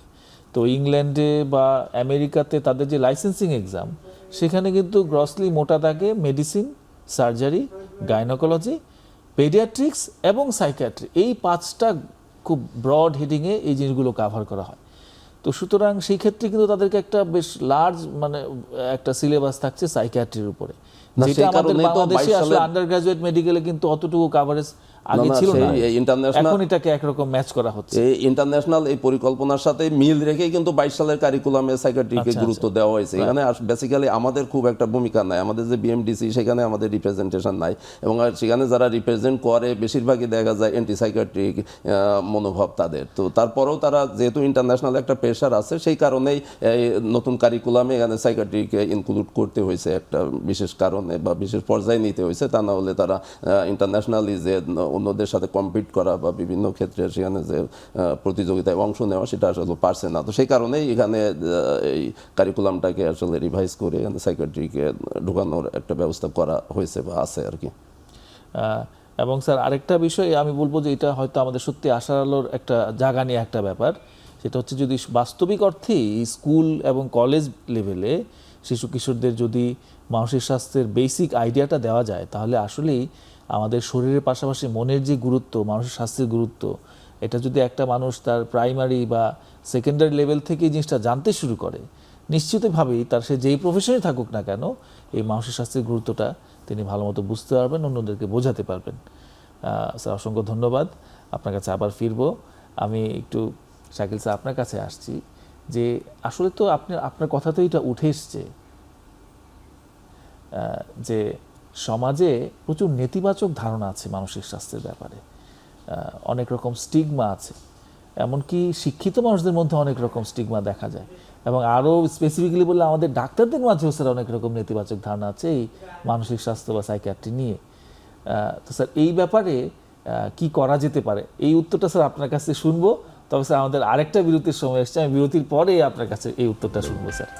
তো ইংল্যান্ডে বা আমেরিকাতে তাদের যে লাইসেন্সিং এক্সাম, সেখানে কিন্তু গ্রসলি মোটা দাগে মেডিসিন, সার্জারি, গাইনোকোলজি, পেডিয়াট্রিক্স এবং সাইকিয়াট্রি, এই 5টা খুব ব্রড হেডিংয়ে এই জিনিসগুলো কাভার করা হয়। তো সুতরাং সেই ক্ষেত্রে কিন্তু তাদেরকে একটা বেশ লার্জ একটা সিলেবাস থাকছে সাইকিয়াট্রির উপরে, যেটা আমাদের বাংলাদেশে আসলে আন্ডার গ্রাজুয়েট মেডিকেলে কিন্তু অতটুকু কাভারেজ আগে ছিল না। এখন এটাকে একরকম ম্যাচ করা হচ্ছে। এই ইন্টারন্যাশনাল এই পরিকল্পনার সাথে মিল রেখে কিন্তু 22 সালের কারিকুলামে সাইকিয়াট্রিকে গুরুত্ব দেওয়া হয়েছে। এখানে বেসিক্যালি আমাদের খুব একটা ভূমিকা নাই, আমাদের যে বিএমডিসি সেখানে আমাদের রিপ্রেজেন্টেশন নাই, এবং সেখানে যারা রিপ্রেজেন্ট করে বেশিরভাগই দেখা যায় অ্যান্টি সাইকিয়াট্রিক মনোভাব তাদের। তো তারপরেও তারা যেহেতু ইন্টারন্যাশনাল একটা প্রেশার আছে, সেই কারণেই এই নতুন কারিকুলামে এখানে সাইকিয়াট্রিকে ইনক্লুড করতে হয়েছে একটা বিশেষ কারণে বা বিশেষ পর্যায়ে নিতে হয়েছে। তা না হলে তারা ইন্টারন্যাশনালি যে অন্যদের সাথে কম্পিট করা বা বিভিন্ন ক্ষেত্রে সেখানে যে প্রতিযোগিতায় অংশ নেওয়া, সেটা আসলে পারছে না। তো সেই কারণেই এখানে এই কারিকুলামটাকে আসলে রিভাইজ করে এখানে সাইকিয়াট্রিকে ঢোকানোর একটা ব্যবস্থা করা হয়েছে বা আছে আর কি। এবং স্যার, আরেকটা বিষয় আমি বলবো যে এটা হয়তো আমাদের সত্যি আশার আলোর একটা জায়গা নিয়ে একটা ব্যাপার, সেটা হচ্ছে যদি বাস্তবিক অর্থেই স্কুল এবং কলেজ লেভেলে শিশু কিশোরদের যদি মানসিক স্বাস্থ্যের বেসিক আইডিয়াটা দেওয়া যায়, তাহলে আসলেই আমাদের শরীরের পাশাপাশি মনের যে গুরুত্ব, মানসিক স্বাস্থ্যের গুরুত্ব, এটা যদি একটা মানুষ তার প্রাইমারি বা সেকেন্ডারি লেভেল থেকে এই জিনিসটা জানতে শুরু করে, নিশ্চিতভাবেই তার সে যেই প্রফেশনে থাকুক না কেন, এই মানসিক স্বাস্থ্যের গুরুত্বটা তিনি ভালো মতো বুঝতে পারবেন, অন্যদেরকে বোঝাতে পারবেন। স্যার, অসংখ্য ধন্যবাদ। আপনার কাছে আবার ফিরবো। আমি একটু শাকিল স্যার আপনার কাছে আসছি, যে আসলে তো আপনার কথাতেই এটা উঠে এসছে যে সমাজে প্রচুর নেতিবাচক ধারণা আছে মানসিক স্বাস্থ্যের ব্যাপারে, অনেক রকম স্টিগমা আছে, এমনকি শিক্ষিত মানুষদের মধ্যে অনেক রকম স্টিগমা দেখা যায়, এবং আরও স্পেসিফিক্যালি বললে আমাদের ডাক্তারদের মাঝেও স্যার অনেক রকম নেতিবাচক ধারণা আছে এই মানসিক স্বাস্থ্য বা সাইকিয়াট্রি নিয়ে। তো স্যার, এই ব্যাপারে কি করা যেতে পারে, এই উত্তরটা স্যার আপনার কাছে শুনবো। তবে স্যার, আমাদের আরেকটা বিরতির সময় এসছে, আমি বিরতির পরে আপনার কাছে এই উত্তরটা শুনবো স্যার।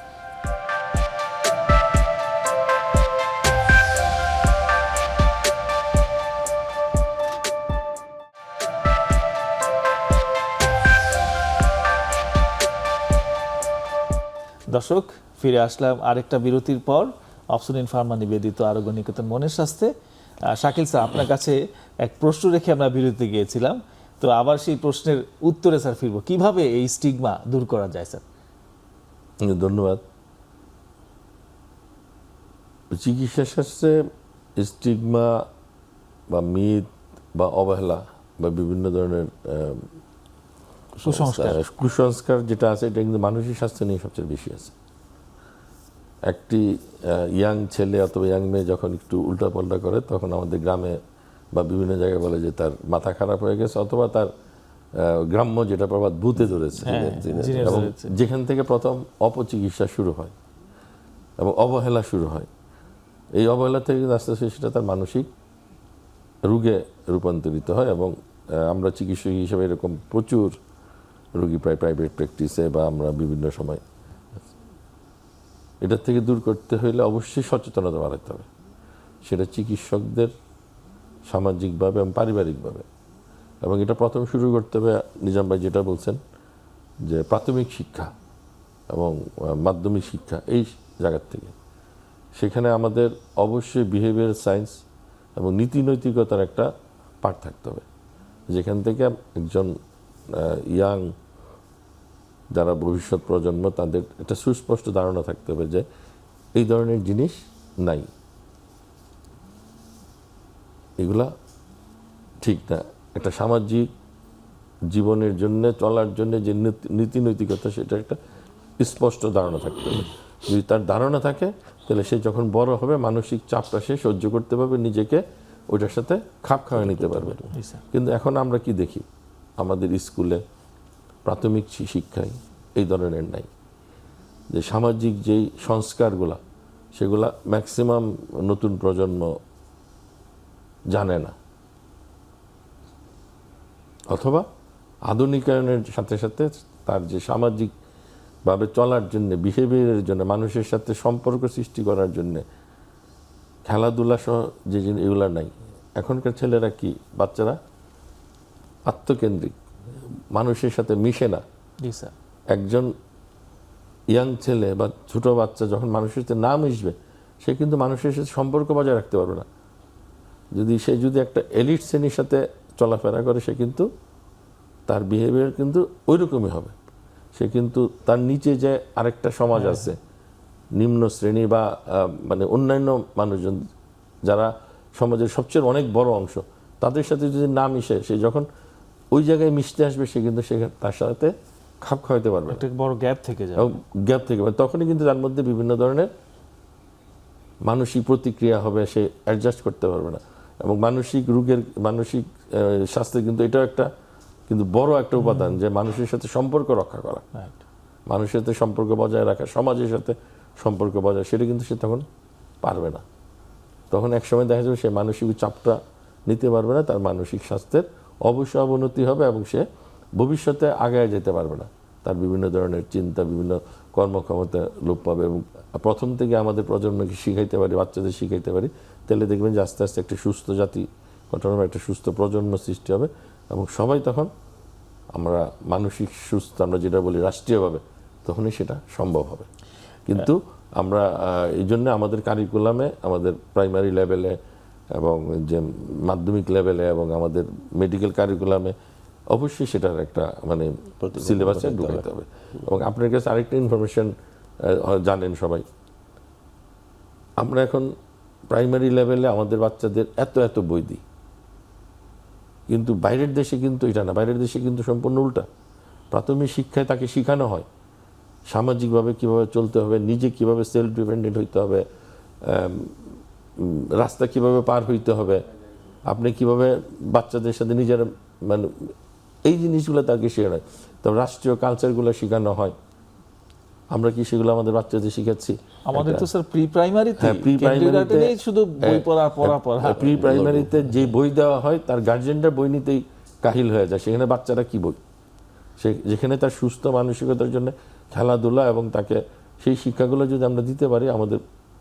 দর্শক, ফিরে আসলাম আরেকটা বিরতির পর। অপসনিন ফার্মা নিবেদিত আরোগ্য নিকেতন মনের স্বাস্থ্যে। শাকিল স্যার, আপনার কাছে এক প্রশ্ন রেখে আমরা বিরতিতে গিয়েছিলাম, তো আবার সেই প্রশ্নের উত্তরে স্যার ফিরবো, কিভাবে এই স্টিগমা দূর করা যায় স্যার? ধন্যবাদ। চিকিৎসা শাস্ত্রে স্টিগমা বা মিথ বা অবহেলা বা বিভিন্ন ধরনের কুসংস্কার যেটা আছে, এটা কিন্তু মানসিক স্বাস্থ্য নিয়ে সবচেয়ে বেশি আছে। একটি ইয়াং ছেলে অথবা ইয়াং মেয়ে যখন একটু উল্টাপাল্টা করে তখন আমাদের গ্রামে বা বিভিন্ন জায়গায় বলে যে তার মাথা খারাপ হয়ে গেছে অথবা তার গ্রাম্য যেটা প্রবাদ ভূতে ধরেছে। জিনে এবং ধরেছে। যেখান থেকে প্রথম অপচিকিৎসা শুরু হয় এবং অবহেলা শুরু হয়, এই অবহেলা থেকে আস্তে আস্তে সেটা তার মানসিক রোগে রূপান্তরিত হয়। এবং আমরা চিকিৎসক হিসেবে এরকম প্রচুর রোগী প্রায় প্রাইভেট প্র্যাকটিসে বা আমরা বিভিন্ন সময়, এটার থেকে দূর করতে হলে অবশ্যই সচেতনতা বাড়াতে হবে, সেটা চিকিৎসকদের, সামাজিকভাবে এবং পারিবারিকভাবে। এবং এটা প্রথম শুরু করতে হবে নিজাম ভাই যেটা বলছেন যে প্রাথমিক শিক্ষা এবং মাধ্যমিক শিক্ষা, এই জায়গার থেকে। সেখানে আমাদের অবশ্যই বিহেভিয়ার সায়েন্স এবং নীতি নৈতিকতার একটা পাঠ থাকতে হবে, যেখান থেকে একজন ইয়াং যারা ভবিষ্যৎ প্রজন্ম তাদের একটা সুস্পষ্ট ধারণা থাকতে হবে যে এই ধরনের জিনিস নাই, এগুলা ঠিক না। একটা সামাজিক জীবনের জন্য চলার জন্য যে নীতি নৈতিকতা সেটা একটা স্পষ্ট ধারণা থাকতে হবে। যদি তার ধারণা থাকে তাহলে সে যখন বড় হবে মানসিক চাপটা সে সহ্য করতে পারবে, নিজেকে ওইটার সাথে খাপ খাওয়ায় নিতে পারবে। কিন্তু এখন আমরা কি দেখি আমাদের স্কুলে প্রাথমিক শিক্ষায় এই ধরনের নাই, যে সামাজিক যেই সংস্কারগুলা সেগুলা ম্যাক্সিমাম নতুন প্রজন্ম জানে না, অথবা আধুনিকায়নের সাথে সাথে তার যে সামাজিকভাবে চলার জন্য, বিহেভিয়ারের জন্য, মানুষের সাথে সম্পর্ক সৃষ্টি করার জন্য খেলাধুলা সহ যে জিনিস এগুলা নাই। এখনকার ছেলেরা কি, বাচ্চারা আত্মকেন্দ্রিক, মানুষের সাথে মিশে না। জি স্যার। একজন ইয়াং ছেলে বা ছোট বাচ্চা যখন মানুষের সাথে না মিশবে সে কিন্তু মানুষের সাথে সম্পর্ক বজায় রাখতে পারবে না। সে যদি একটা এলিট শ্রেণীর সাথে চলাফেরা করে সে কিন্তু তার বিহেভিয়ার কিন্তু ওই রকমই হবে। সে কিন্তু তার নিচে যে আরেকটা সমাজ আছে, নিম্ন শ্রেণী বা মানে অন্যান্য মানুষজন যারা সমাজের সবচেয়ে অনেক বড় অংশ, তাদের সাথে যদি না মিশে সে যখন ওই জায়গায় মিশতে আসবে সে কিন্তু তার সাথে খাপ খাওয়াতে পারবে, একটা বড় গ্যাপ থেকে যাবে। গ্যাপ থেকে তখনই কিন্তু তার মধ্যে বিভিন্ন ধরনের মানসিক প্রতিক্রিয়া হবে, সে অ্যাডজাস্ট করতে পারবে না। এবং মানসিক রোগের, মানসিক স্বাস্থ্যের কিন্তু এটাও একটা কিন্তু বড় একটা উপাদান যে মানুষের সাথে সম্পর্ক রক্ষা করা, মানুষের সাথে সম্পর্ক বজায় রাখা, সমাজের সাথে সম্পর্ক বজায়, সেটা কিন্তু সে তখন পারবে না। তখন একসময় দেখা যাবে সে মানসিক চাপটা নিতে পারবে না, তার মানসিক স্বাস্থ্যের অবশ্যই অবনতি হবে এবং সে ভবিষ্যতে আগায় যেতে পারবে না। তার বিভিন্ন ধরনের চিন্তা, বিভিন্ন কর্মক্ষমতা লোপ পাবে। এবং প্রথম থেকে আমাদের প্রজন্মকে শিখাইতে পারি, বাচ্চাদের শিখাইতে পারি, তাহলে দেখবেন যে আস্তে আস্তে একটা সুস্থ জাতি গঠন হবে, একটা সুস্থ প্রজন্ম সৃষ্টি হবে এবং সবাই তখন আমরা মানসিক সুস্থ, আমরা যেটা বলি রাষ্ট্রীয়ভাবে, তখনই সেটা সম্ভব হবে। কিন্তু আমরা এই জন্য আমাদের কারিকুলামে, আমাদের প্রাইমারি লেভেলে এবং যে মাধ্যমিক লেভেলে এবং আমাদের মেডিকেল কারিকুলামে অবশ্যই সেটার একটা মানে সিলেবাসে ঢুকাইতে হবে। এবং আপনার কাছে আরেকটা ইনফরমেশন জানেন সবাই, আমরা এখন প্রাইমারি লেভেলে আমাদের বাচ্চাদের এত এত বই দিই, কিন্তু বাইরের দেশে কিন্তু এটা না। বাইরের দেশে কিন্তু সম্পূর্ণ উল্টা। প্রাথমিক শিক্ষায় তাকে শেখানো হয় সামাজিকভাবে কিভাবে চলতে হবে, নিজে কিভাবে সেলফ ডিপেন্ডেন্ট হইতে হবে, রাস্তা কিভাবে পার হইতে হবে, আপনি কিভাবে বাচ্চাদের সাথে নিজের মানে এই জিনিসগুলো তাকে শেখানো হয়। তবে রাষ্ট্রীয় কালচারগুলো শেখানো হয়। আমরা কি সেগুলো আমাদের বাচ্চাদের শিখাচ্ছি? আমাদের তো স্যার প্রি প্রাইমারিতে, প্রি প্রাইমারিতে শুধু বই পড়া। প্রি প্রাইমারিতে যে বই দেওয়া হয় তার গার্জিয়ানরা বই নিতেই কাহিল হয়ে যায়। সেখানে বাচ্চারা কি বই, যেখানে তার সুস্থ মানসিকতার জন্য খেলাধুলা এবং তাকে সেই শিক্ষাগুলো যদি আমরা দিতে পারি, আমাদের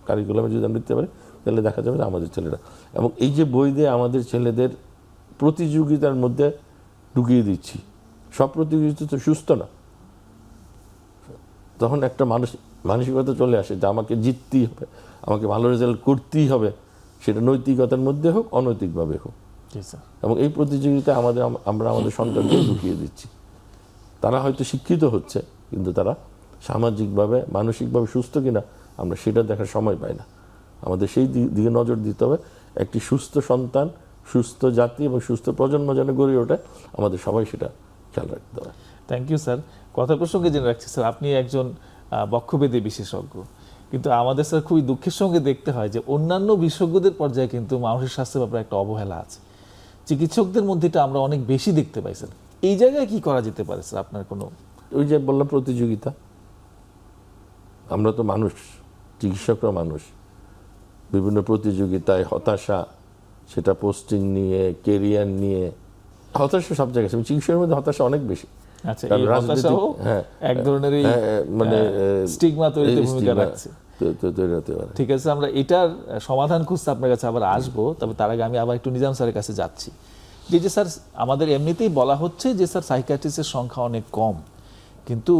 কারিকুলামে যদি আমরা দিতে পারি, তাহলে দেখা যাবে যে আমাদের ছেলেরা, এবং এই যে বই দিয়ে আমাদের ছেলেদের প্রতিযোগিতার মধ্যে ঢুকিয়ে দিচ্ছি, সব প্রতিযোগিতা তো সুস্থ না। তখন একটা মানসিকতা চলে আসে যে আমাকে জিততেই হবে, আমাকে ভালো রেজাল্ট করতেই হবে, সেটা নৈতিকতার মধ্যে হোক, অনৈতিকভাবে হোক। এবং এই প্রতিযোগিতা আমরা আমাদের সন্তানকে ঢুকিয়ে দিচ্ছি। তারা হয়তো শিক্ষিত হচ্ছে, কিন্তু তারা সামাজিকভাবে, মানসিকভাবে সুস্থ কিনা আমরা সেটা দেখার সময় পাই না। আমাদের সেই দিকে নজর দিতে হবে। একটি সুস্থ সন্তান, সুস্থ জাতি এবং সুস্থ প্রজন্ম যেন গড়ে ওঠে, আমাদের সবাই সেটা খেয়াল রাখতে হবে। Thank you sir. কথা প্রসঙ্গে জেনে রাখছি স্যার, আপনি একজন বক্ষব্যাধি বিশেষজ্ঞ। কিন্তু আমাদের স্যার খুবই দুঃখের সঙ্গে দেখতে হয় যে অন্যান্য বিশেষজ্ঞদের পর্যায়ে কিন্তু মানসিক স্বাস্থ্যের ব্যাপারে একটা অবহেলা আছে, চিকিৎসকদের মধ্যে এটা আমরা অনেক বেশি দেখতে পাই স্যার। এই জায়গায় কি করা যেতে পারে স্যার আপনার কোনো? ওই যে বললাম প্রতিযোগিতা, আমরা তো মানুষ, চিকিৎসকরা মানুষ, বিভিন্ন প্রতিযোগিতায় হতাশা, সেটা পোস্টিং নিয়ে, কেরিয়ার নিয়ে, হতাশা সব জায়গায়, চিকিৎসকের মধ্যে হতাশা অনেক বেশি। আচ্ছা, কারণ এই রাজনীতি- হতাশাও হ্যাঁ, এক ধরনের এই মানে স্টিগমা তৈরিতে ভূমিকা স্টিগমা রাখছে। তৈরি হতে পারে। ঠিক আছে, আমরা এটার সমাধান খুঁজতে আপনার কাছে আবার আসবো, তবে তার আগে আমি আবার একটু নিজাম স্যারের কাছে যাচ্ছি। যে স্যার আমাদের এমনিতেই বলা হচ্ছে যে স্যার সাইকিয়াট্রিস্টের সংখ্যা অনেক কম, কিন্তু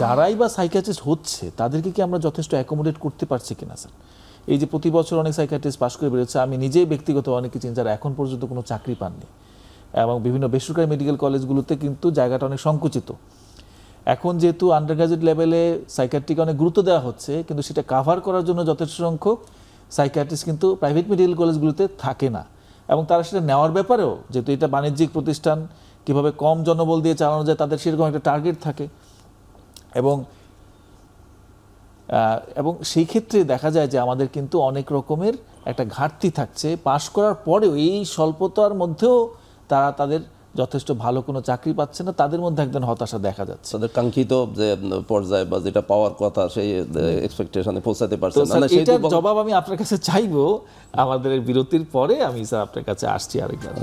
যারাই বা সাইকিয়াট্রিস্ট হচ্ছে তাদেরকে কি আমরা যথেষ্ট অ্যাকোমোডেট করতে পারছি কিনা স্যার? এই যে প্রতি বছর অনেক সাইকিয়াট্রিস্ট পাশ করে বেরোচ্ছে, আমি নিজেই ব্যক্তিগত অনেকে চিনি যারা এখন পর্যন্ত কোনো চাকরি পাননি, এবং বিভিন্ন বেসরকারি মেডিকেল কলেজগুলোতে কিন্তু জায়গাটা অনেক সংকুচিত। এখন যেহেতু আন্ডার গ্রাজুয়েট লেভেলে সাইকিয়াট্রিকে অনেক গুরুত্ব দেওয়া হচ্ছে, কিন্তু সেটা কাভার করার জন্য যথেষ্ট সংখ্যক সাইকিয়াট্রিস্ট কিন্তু প্রাইভেট মেডিকেল কলেজগুলোতে থাকে না, এবং তারা সেটা নেওয়ার ব্যাপারেও, যেহেতু এটা বাণিজ্যিক প্রতিষ্ঠান, কিভাবে কম জনবল দিয়ে চালানো যায় তাদের সেরকম একটা টার্গেট থাকে, এবং সেই ক্ষেত্রে দেখা যায় যে আমাদের কিন্তু অনেক রকমের একটা ঘাটতি থাকছে। পাশ করার পরেও এই স্বল্পতার মধ্যেও তারা তাদের যথেষ্ট ভালো কোনো চাকরি পাচ্ছে না, তাদের মধ্যে একদম হতাশা দেখা যাচ্ছে। তাদের কাঙ্ক্ষিত যে পর্যায়ে বা যেটা পাওয়ার কথা সেই এক্সপেকটেশনে পৌঁছাতে পারছে তো না। স্যার, সেই এটার জবাব আমি আপনার কাছে চাইবো আমাদের এই বিরতির পরে। আমি স্যার আপনার কাছে আসছি আরেকবার।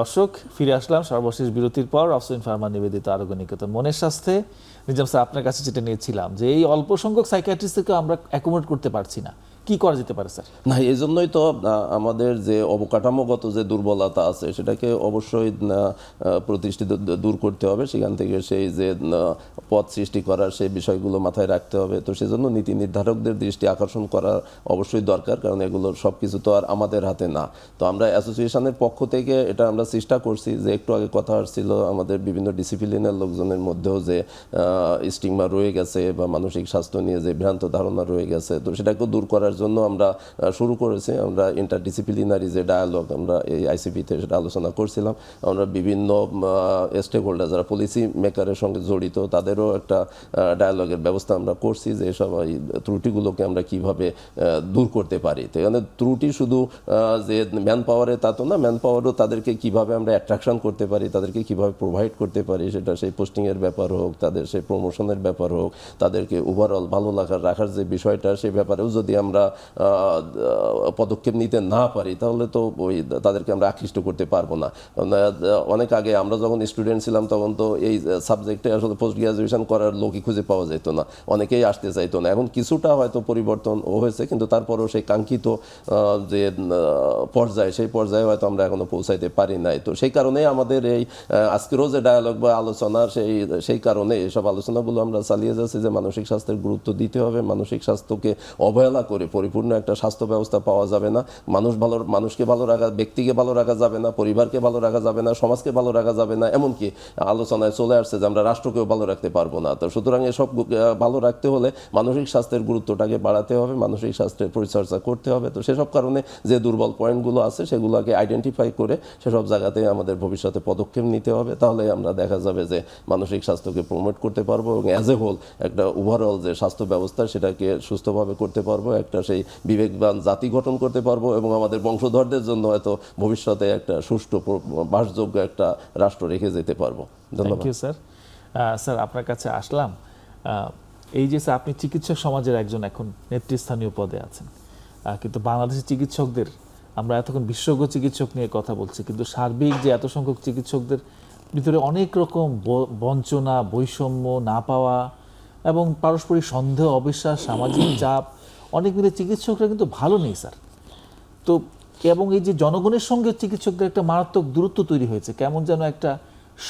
দর্শক, ফিরে আসলাম সর্বশেষ বিরতির পর। অফসইন ফার্মা নিবেদিত আরোগ্য নিকেতন মনের স্বাস্থ্যে। নিজাম স্যার, আপনার কাছে যেটা নিয়েছিলাম যে এই অল্প সংখ্যক সাইকিয়াট্রিস্টকে আমরা অ্যাকোমোডেট করতে পারছি না, কি করা যেতে পারে স্যার? না, এই জন্যই তো আমাদের যে অবকাঠামোগত যে দুর্বলতা আছে সেটাকে অবশ্যই প্রতিষ্ঠিত দূর করতে হবে। সেখান থেকে সেই যে পথ সৃষ্টি করার সেই বিষয়গুলো মাথায় রাখতে হবে। তো সেজন্য নীতি নির্ধারকদের দৃষ্টি আকর্ষণ করা অবশ্যই দরকার, কারণ এগুলোর সব কিছু তো আর আমাদের হাতে না। তো আমরা অ্যাসোসিয়েশনের পক্ষ থেকে এটা আমরা চেষ্টা করছি যে, একটু আগে কথা আসছিল আমাদের বিভিন্ন ডিসিপ্লিনের লোকজনের মধ্যেও যে স্টিগমা রয়ে গেছে বা মানসিক স্বাস্থ্য নিয়ে যে ভ্রান্ত ধারণা রয়ে গেছে, তো সেটাকে দূর করার জন্য আমরা শুরু করেছি। আমরা ইন্টারডিসিপ্লিনারি যে ডায়ালগ আমরা এই আইসিপিতে সেটা আলোচনা করছিলাম। আমরা বিভিন্ন স্টেক হোল্ডার যারা পলিসি মেকারের সঙ্গে জড়িত তাদেরও একটা ডায়ালগের ব্যবস্থা আমরা করছি, যে সব এই ত্রুটিগুলোকে আমরা কিভাবে দূর করতে পারি। তো এখানে ত্রুটি শুধু যে ম্যান পাওয়ারে তা তো না, ম্যান পাওয়ারও তাদেরকে কিভাবে আমরা অ্যাট্রাকশন করতে পারি, তাদেরকে কিভাবে প্রোভাইড করতে পারি, সেটা সেই পোস্টিংয়ের ব্যাপার হোক, তাদের সেই প্রমোশনের ব্যাপার হোক, তাদেরকে ওভারঅল ভালো রাখার যে বিষয়টা, সেই ব্যাপারেও যদি আমরা পদক্ষেপ নিতে না পারি তাহলে তো তাদেরকে আমরা আকৃষ্ট করতে পারবো না। অনেক আগে আমরা যখন স্টুডেন্ট ছিলাম তখন তো এই সাবজেক্টে আসলে পোস্ট গ্রাজুয়েশন করার লোকই খুঁজে পাওয়া যেত না, অনেকেই আসতে চাইতো না। এখন কিছুটা হয়তো পরিবর্তন হয়েছে, কিন্তু তারপরেও সেই কাঙ্ক্ষিত যে পর্যায়ে, সেই পর্যায়ে হয়তো আমরা এখনো পৌঁছাইতে পারি নাই। তো সেই কারণেই আমাদের এই আজকেরও যে ডায়ালগ বা আলোচনা, সেই কারণে এইসব আলোচনাগুলো আমরা চালিয়ে যাচ্ছি যে মানসিক স্বাস্থ্যের গুরুত্ব দিতে হবে। মানসিক স্বাস্থ্যকে অবহেলা করে পরিপূর্ণ একটা স্বাস্থ্য ব্যবস্থা পাওয়া যাবে না। মানুষকে ভালো রাখা, ব্যক্তিকে ভালো রাখা যাবে না, পরিবারকে ভালো রাখা যাবে না, সমাজকে ভালো রাখা যাবে না, এমনকি আলোচনায় চলে আসছে যে আমরা রাষ্ট্রকেও ভালো রাখতে পারবো না। তো সুতরাং এসব ভালো রাখতে হলে মানসিক স্বাস্থ্যের গুরুত্বটাকে বাড়াতে হবে, মানসিক স্বাস্থ্যের পরিচর্যা করতে হবে। তো সেসব কারণে যে দুর্বল পয়েন্টগুলো আছে সেগুলোকে আইডেন্টিফাই করে সেসব জায়গাতে আমাদের ভবিষ্যতে পদক্ষেপ নিতে হবে। তাহলে আমরা দেখা যাবে যে মানসিক স্বাস্থ্যকে প্রমোট করতে পারবো এবং অ্যাজ এ হোল একটা ওভারঅল যে স্বাস্থ্য ব্যবস্থা সেটাকে সুস্থভাবে করতে পারবো, একটা সেই বিবেকবান জাতি গঠন করতে পারবো এবং আমাদের বংশধরদের জন্য হয়তো ভবিষ্যতে একটা সুষ্ঠু বাসযোগ্য একটা রাষ্ট্র রেখে যেতে পারবো। ধন্যবাদ। Thank you sir. স্যার, আপনার কাছে আসলাম। এই যে স্যার, আপনি চিকিৎসক সমাজের একজন এখন নেতৃস্থানীয় পদে আছেন, কিন্তু বাংলাদেশের চিকিৎসকদের, আমরা এতক্ষণ বিশেষজ্ঞ চিকিৎসক নিয়ে কথা বলছি, কিন্তু সার্বিক যে এত সংখ্যক চিকিৎসকদের ভিতরে অনেক রকম বঞ্চনা, বৈষম্য, না পাওয়া এবং পারস্পরিক সন্দেহ, অবিশ্বাস, সামাজিক চাপ, অনেক মিলে চিকিৎসকরা কিন্তু ভালো নেই স্যার। তো এবং এই যে জনগণের সঙ্গে চিকিৎসকদের একটা মারাত্মক দূরত্ব তৈরি হয়েছে, কেমন যেন একটা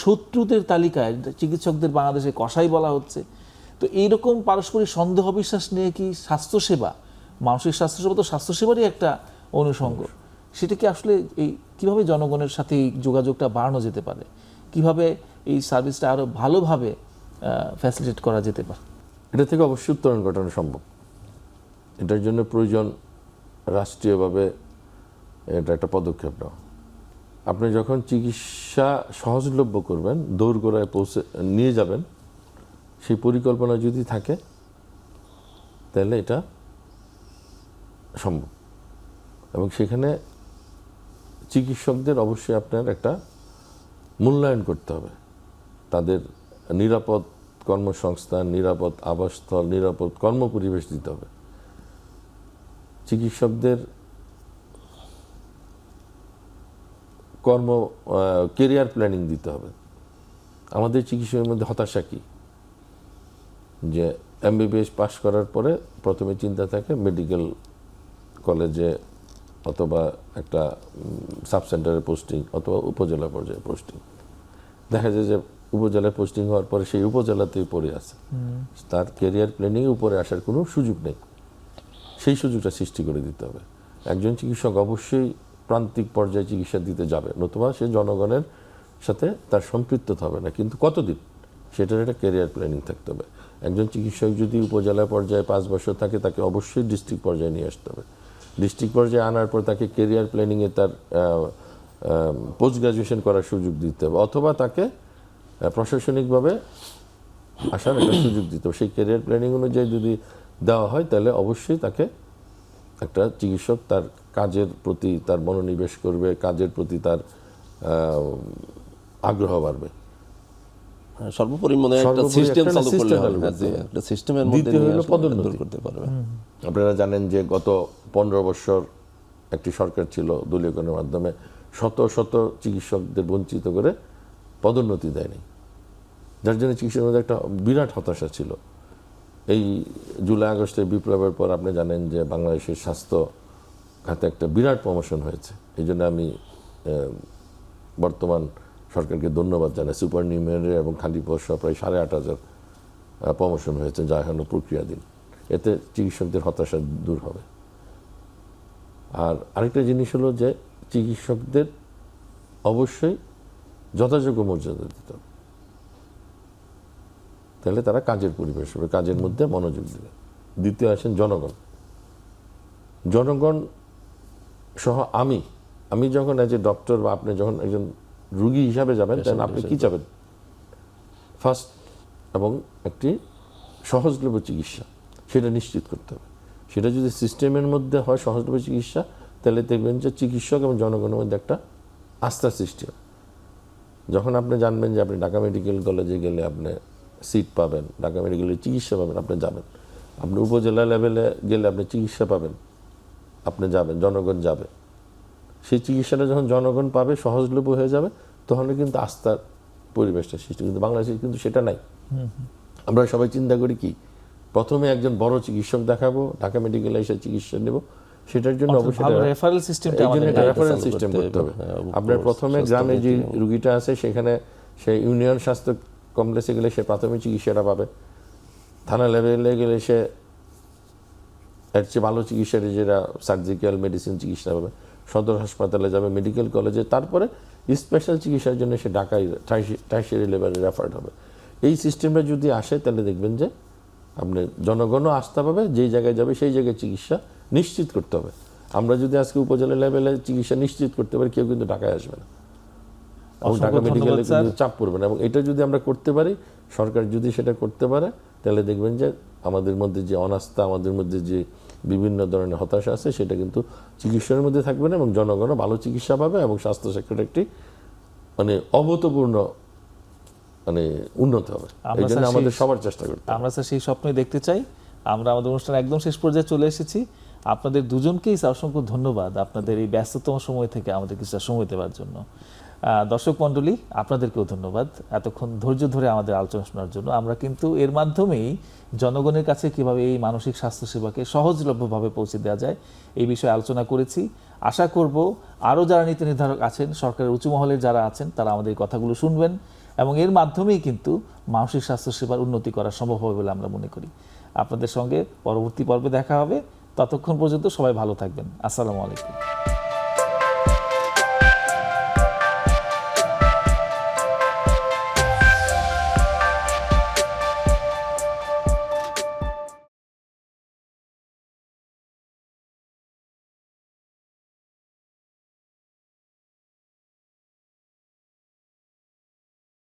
শত্রুদের তালিকায় চিকিৎসকদের বাংলাদেশে কসাই বলা হচ্ছে। তো এইরকম পারস্পরিক সন্দেহ, অবিশ্বাস নিয়ে কি স্বাস্থ্যসেবা, মানসিক স্বাস্থ্যসেবা তো স্বাস্থ্যসেবারই একটা অনুষঙ্গ, সেটা কি আসলে এই কীভাবে জনগণের সাথে এই যোগাযোগটা বাড়ানো যেতে পারে, কিভাবে এই সার্ভিসটা আরও ভালোভাবে ফ্যাসিলিটেট করা যেতে পারে? এটা থেকে অবশ্যই উত্তরণ ঘটানো সম্ভব। এটার জন্য প্রয়োজন রাষ্ট্রীয়ভাবে এটা একটা পদক্ষেপ নেওয়া। আপনি যখন চিকিৎসা সহজলভ্য করবেন, দোরগোড়ায় পৌঁছে নিয়ে যাবেন, সেই পরিকল্পনা যদি থাকে তাহলে এটা সম্ভব। এবং সেখানে চিকিৎসকদের অবশ্যই আপনার একটা মূল্যায়ন করতে হবে, তাদের নিরাপদ কর্মসংস্থান, নিরাপদ আবাসস্থল, নিরাপদ কর্মপরিবেশ দিতে হবে। চিকিৎসকদের কেরিয়ার প্ল্যানিং দিতে হবে। আমাদের চিকিৎসকের মধ্যে হতাশা কি, যে এমবিবিএস পাশ করার পরে প্রথমে চিন্তা থাকে মেডিকেল কলেজে অথবা একটা সাব সেন্টারে পোস্টিং অথবা উপজেলা পর্যায়ে পোস্টিং। দেখা যায় যে উপজেলায় পোস্টিং হওয়ার পরে সেই উপজেলাতেই পড়ে আছে, তার ক্যারিয়ার প্ল্যানিংয়ে উপরে আসার কোনো সুযোগ নেই। সেই সুযোগটা সৃষ্টি করে দিতে হবে। একজন চিকিৎসক অবশ্যই প্রান্তিক পর্যায়ে চিকিৎসা দিতে যাবে, নতুবা সে জনগণের সাথে তার সম্পৃক্ততা হবে না। কিন্তু কতদিন, সেটার একটা ক্যারিয়ার প্ল্যানিং থাকতে হবে। একজন চিকিৎসক যদি উপজেলা পর্যায়ে 5 বছর থাকে, তাকে অবশ্যই ডিস্ট্রিক্ট পর্যায়ে নিয়ে আসতে হবে। ডিস্ট্রিক্ট পর্যায়ে আনার পর তাকে ক্যারিয়ার প্ল্যানিংয়ে তার পোস্ট গ্রাজুয়েশন করার সুযোগ দিতে হবে, অথবা তাকে প্রশাসনিকভাবে আসার একটা সুযোগ দিতে হবে। সেই ক্যারিয়ার প্ল্যানিং অনুযায়ী যদি দেওয়া হয়, তাহলে অবশ্যই তাকে একটা চিকিৎসক তার কাজের প্রতি তার মনোনিবেশ করবে, কাজের প্রতি তার আগ্রহ বাড়বে। সর্বোপরি মনে হয় একটা সর্বোপরি সিস্টেম একটা চালু করলে system হবে, চালু করতে হবে। একটা সিস্টেমের মধ্যে দ্বিতীয় নিয়ে হলো আসলে পদোন্নতি। দূর করতে পারবে। আপনারা জানেন যে গত 15 বছর একটি সরকার ছিল দলীয়করণের মাধ্যমে শত শত চিকিৎসকদের বঞ্চিত করে পদোন্নতি দেয়নি, যার জন্য চিকিৎসার মধ্যে একটা বিরাট হতাশা ছিল। এই জুলাই আগস্টের বিপ্লবের পর আপনি জানেন যে বাংলাদেশের স্বাস্থ্য খাতে একটা বিরাট প্রমোশন হয়েছে। এই জন্য আমি বর্তমান সরকারকে ধন্যবাদ জানাই। সুপার নিউমেরি এবং খালি পয়সা প্রায় 8,500 প্রমোশন হয়েছে, যা এখনো প্রক্রিয়াধীন। এতে চিকিৎসকদের হতাশা দূর হবে। আর আরেকটা জিনিস হলো যে চিকিৎসকদের অবশ্যই যথাযোগ্য মর্যাদা দিতে হবে, তাহলে তারা কাজের পরিবেশ হবে, কাজের মধ্যে মনোযোগ দেবে। দ্বিতীয় আসেন জনগণ। জনগণ সহ আমি যখন এজ এ ডক্টর বা আপনি যখন একজন রুগী হিসাবে যাবেন, তখন আপনি কি চাবেন? ফার্স্ট এবং একটি সহজলভ্য চিকিৎসা, সেটা নিশ্চিত করতে হবে। সেটা যদি সিস্টেমের মধ্যে হয় সহজলভ্য চিকিৎসা, তাহলে দেখবেন যে চিকিৎসক এবং জনগণের মধ্যে একটা আস্থার সৃষ্টি হয়। যখন আপনি জানবেন যে আপনি ঢাকা মেডিকেল কলেজে গেলে আপনি সিট পাবেন, ঢাকা মেডিকেলে চিকিৎসা পাবেন, আপনি যাবেন। আপনি উপজেলা লেভেলে গেলে আপনি চিকিৎসা পাবেন, আপনি যাবেন, জনগণ যাবে। সেই চিকিৎসাটা যখন জনগণ পাবে, সহজলভ্য হয়ে যাবে, তখন কিন্তু আস্থার পরিবেশটা সৃষ্টি। কিন্তু বাংলাদেশে কিন্তু সেটা নাই। আমরা সবাই চিন্তা করি কি, প্রথমে একজন বড় চিকিৎসক দেখাবো, ঢাকা মেডিকেলে এসে চিকিৎসা নেব। সেটার জন্য অবশ্যই রেফারেল সিস্টেমটা রেফারেল সিস্টেম করতে হবে। আপনার প্রথমে গ্রামে যে রুগীটা আছে, সেখানে সে ইউনিয়ন স্বাস্থ্য কমপ্লেক্সে গেলে সে প্রাথমিক চিকিৎসাটা পাবে। থানা লেভেলে গেলে সে এর চেয়ে ভালো চিকিৎসা, যেটা সার্জিক্যাল মেডিসিন চিকিৎসা পাবে। সদর হাসপাতালে যাবে, মেডিকেল কলেজে, তারপরে স্পেশাল চিকিৎসার জন্য সে ঢাকায় টার্সিয়ারি লেভেলে রেফার্ড হবে। এই সিস্টেমটা যদি আসে, তাহলে দেখবেন যে আপনি জনগণও আস্থা পাবে, যেই জায়গায় যাবে সেই জায়গায় চিকিৎসা নিশ্চিত করতে হবে। আমরা যদি আজকে উপজেলা লেভেলে চিকিৎসা নিশ্চিত করতে পারি, কেউ কিন্তু ঢাকায় আসবে না এবং ঢাকা মেডিকেলে কিন্তু চাপ পড়বে না। এবং এটা যদি আমরা করতে পারি, সরকার যদি সেটা করতে পারে, তাহলে দেখবেন যে আমাদের মধ্যে যে অনাস্থা, আমাদের মধ্যে যে বিভিন্ন ধরনের হতাশা আছে, সেটা কিন্তু চিকিৎসার মধ্যে থাকবে না এবং জনগণও ভালো চিকিৎসা পাবে এবং স্বাস্থ্য সেক্টর একটি অভূতপূর্ণ উন্নত হবে। এই জন্য আমাদের সবার চেষ্টা করতে হবে। আমরা সেই স্বপ্নই দেখতে চাই। আমরা আমাদের অনুষ্ঠান একদম শেষ পর্যায়ে চলে এসেছি। আপনাদের দুজনকেই অসংখ্য ধন্যবাদ আপনাদের এই ব্যস্ততম সময় থেকে আমাদের কিছুটা সময় দেওয়ার জন্য। দর্শক মণ্ডলী, আপনাদেরকেও ধন্যবাদ এতক্ষণ ধৈর্য ধরে আমাদের আলোচনা শোনার জন্য। আমরা কিন্তু এর মাধ্যমেই জনগণের কাছে কিভাবে এই মানসিক স্বাস্থ্যসেবাকে সহজলভ্যভাবে পৌঁছে দেওয়া যায় এই বিষয়ে আলোচনা করেছি। আশা করব আরও যারা নীতি নির্ধারক আছেন, সরকারের উঁচু মহলের যারা আছেন, তারা আমাদের এই কথাগুলো শুনবেন এবং এর মাধ্যমেই কিন্তু মানসিক স্বাস্থ্যসেবার উন্নতি করা সম্ভব হবে বলে আমরা মনে করি। আপনাদের সঙ্গে পরবর্তী পর্বে দেখা হবে। ততক্ষণ পর্যন্ত সবাই ভালো থাকবেন। আসসালামু আলাইকুম।